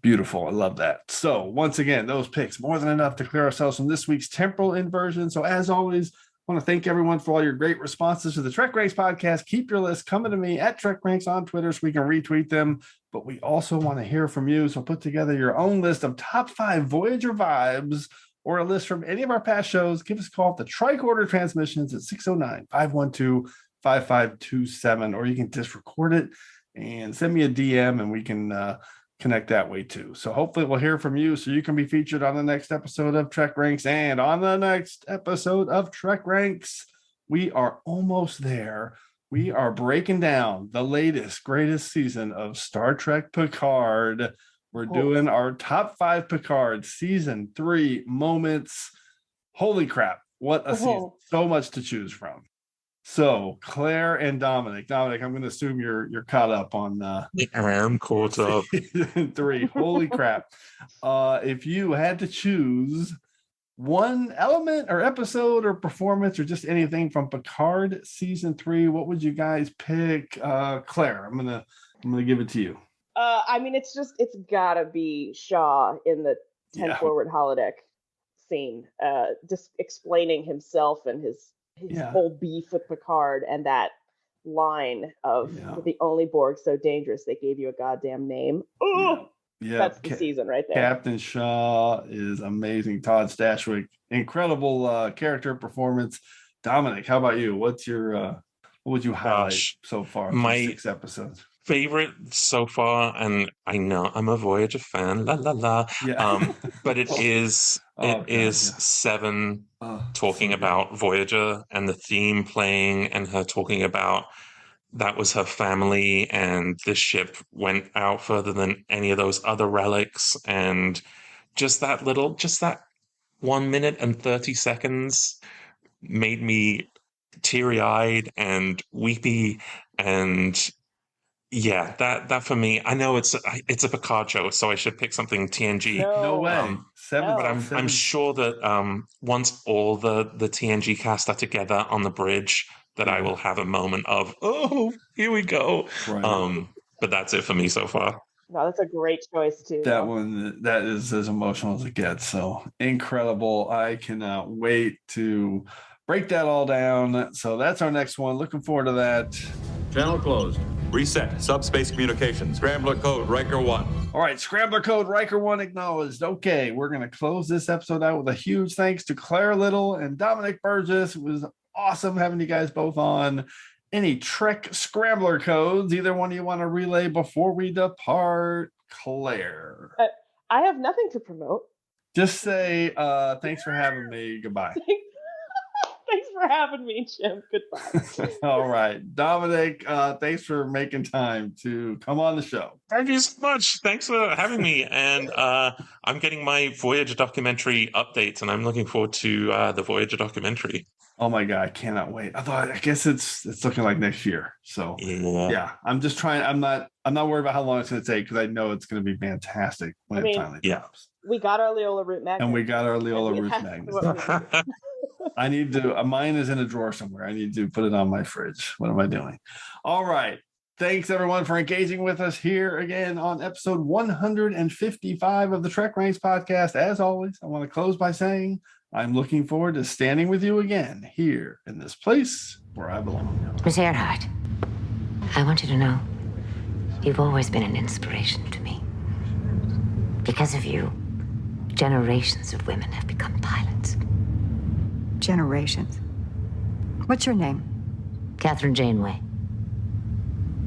beautiful. I love that. So once again, those picks, more than enough to clear ourselves from this week's temporal inversion. So as always, I want to thank everyone for all your great responses to the TrekRanks podcast. Keep your list coming to me at TrekRanks on Twitter so we can retweet them. But we also want to hear from you. So put together your own list of top 5 Voyager vibes or a list from any of our past shows. Give us a call at the tricorder transmissions at 609-512-5527, or you can just record it and send me a DM and we can connect that way too. So hopefully we'll hear from you so you can be featured on the next episode of TrekRanks. And on the next episode of TrekRanks, we are almost there. We are breaking down the latest, greatest season of Star Trek Picard. We're doing our top 5 Picard season 3 moments. Holy crap. What a season. So much to choose from. So Claire and Dominic, I'm going to assume you're caught up on I'm caught up. Season 3. Holy crap. If you had to choose one element or episode or performance or just anything from Picard season 3, what would you guys pick? Claire, I'm gonna give it to you. I mean, it's gotta be Shaw in the 10 forward holodeck scene, just explaining himself and his whole beef with Picard, and that line of the only Borg so dangerous they gave you a goddamn name. Yeah, that's the season right there. Captain Shaw is amazing. Todd Stashwick, incredible character performance. Dominic, how about you? What would you highlight so far? My 6 episodes. Favorite so far, and I know I'm a Voyager fan, la la la. Yeah. But it is 7 talking about Voyager and the theme playing, and her talking about that was her family, and this ship went out further than any of those other relics, and just that 1 minute and 30 seconds made me teary-eyed and weepy, and yeah, that for me, I know it's a Picard show, so I should pick something TNG. No way. But I'm sure that once all the TNG cast are together on the bridge, that I will have a moment of, oh, here we go. Right. But that's it for me so far. No, that's a great choice too. That one, that is as emotional as it gets. So incredible. I cannot wait to break that all down. So that's our next one. Looking forward to that. Channel closed. Reset. Subspace communications. Scrambler code Riker 1. All right, Scrambler code Riker 1 acknowledged. Okay, we're going to close this episode out with a huge thanks to Claire Little and Dominic Burgess. It was awesome having you guys both on. Any Trek Scrambler codes either one of you want to relay before we depart? Claire. I have nothing to promote. Just say thanks for having me. Goodbye. Thanks for having me, Jim. Goodbye. All right. Dominic, thanks for making time to come on the show. Thank you so much. Thanks for having me. And I'm getting my Voyager documentary updates, and I'm looking forward to the Voyager documentary. Oh my God, I cannot wait. I guess it's looking like next year. So yeah, I'm just trying. I'm not worried about how long it's going to take because I know it's going to be fantastic when it finally drops. We got our Leola root magnet. And we got our Leola root magnet. I need to, mine is in a drawer somewhere. I need to put it on my fridge. What am I doing? All right. Thanks everyone for engaging with us here again on episode 155 of the TrekRanks podcast. As always, I want to close by saying I'm looking forward to standing with you again here in this place where I belong. Miss Earhart, I want you to know you've always been an inspiration to me. Because of you, generations of women have become pilots. Generations. What's your name? Catherine Janeway.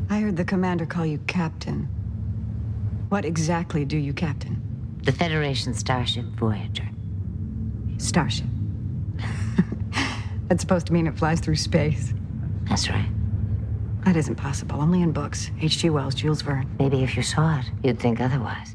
I heard the commander call you Captain. What exactly do you captain? The Federation starship Voyager. Starship. That's supposed to mean it flies through space. That's right. That isn't possible. Only in books. H.G. Wells, Jules Verne. Maybe if you saw it, you'd think otherwise.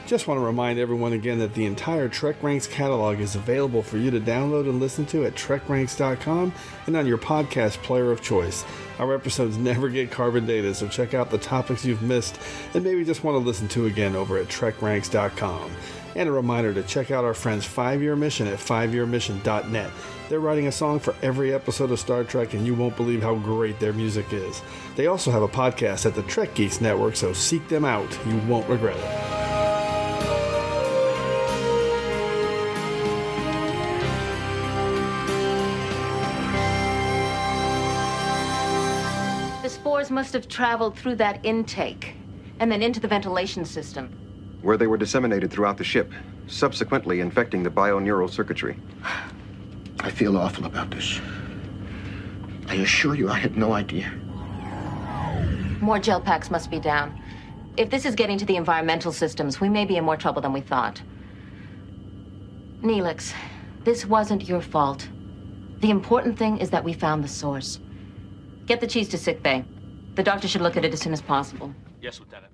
Just want to remind everyone again that the entire TrekRanks catalog is available for you to download and listen to at TrekRanks.com and on your podcast player of choice. Our episodes never get carbon data, so check out the topics you've missed and maybe just want to listen to again over at TrekRanks.com. And a reminder to check out our friends 5-Year Mission at 5yearmission.net. They're writing a song for every episode of Star Trek, and you won't believe how great their music is. They also have a podcast at the Trek Geeks Network, so seek them out. You won't regret it. The spores must have traveled through that intake and then into the ventilation system, where they were disseminated throughout the ship, subsequently infecting the bioneural circuitry. I feel awful about this. I assure you I had no idea. More gel packs must be down. If this is getting to the environmental systems, we may be in more trouble than we thought. Neelix, this wasn't your fault. The important thing is that we found the source. Get the cheese to sickbay. The doctor should look at it as soon as possible. Yes, Lieutenant.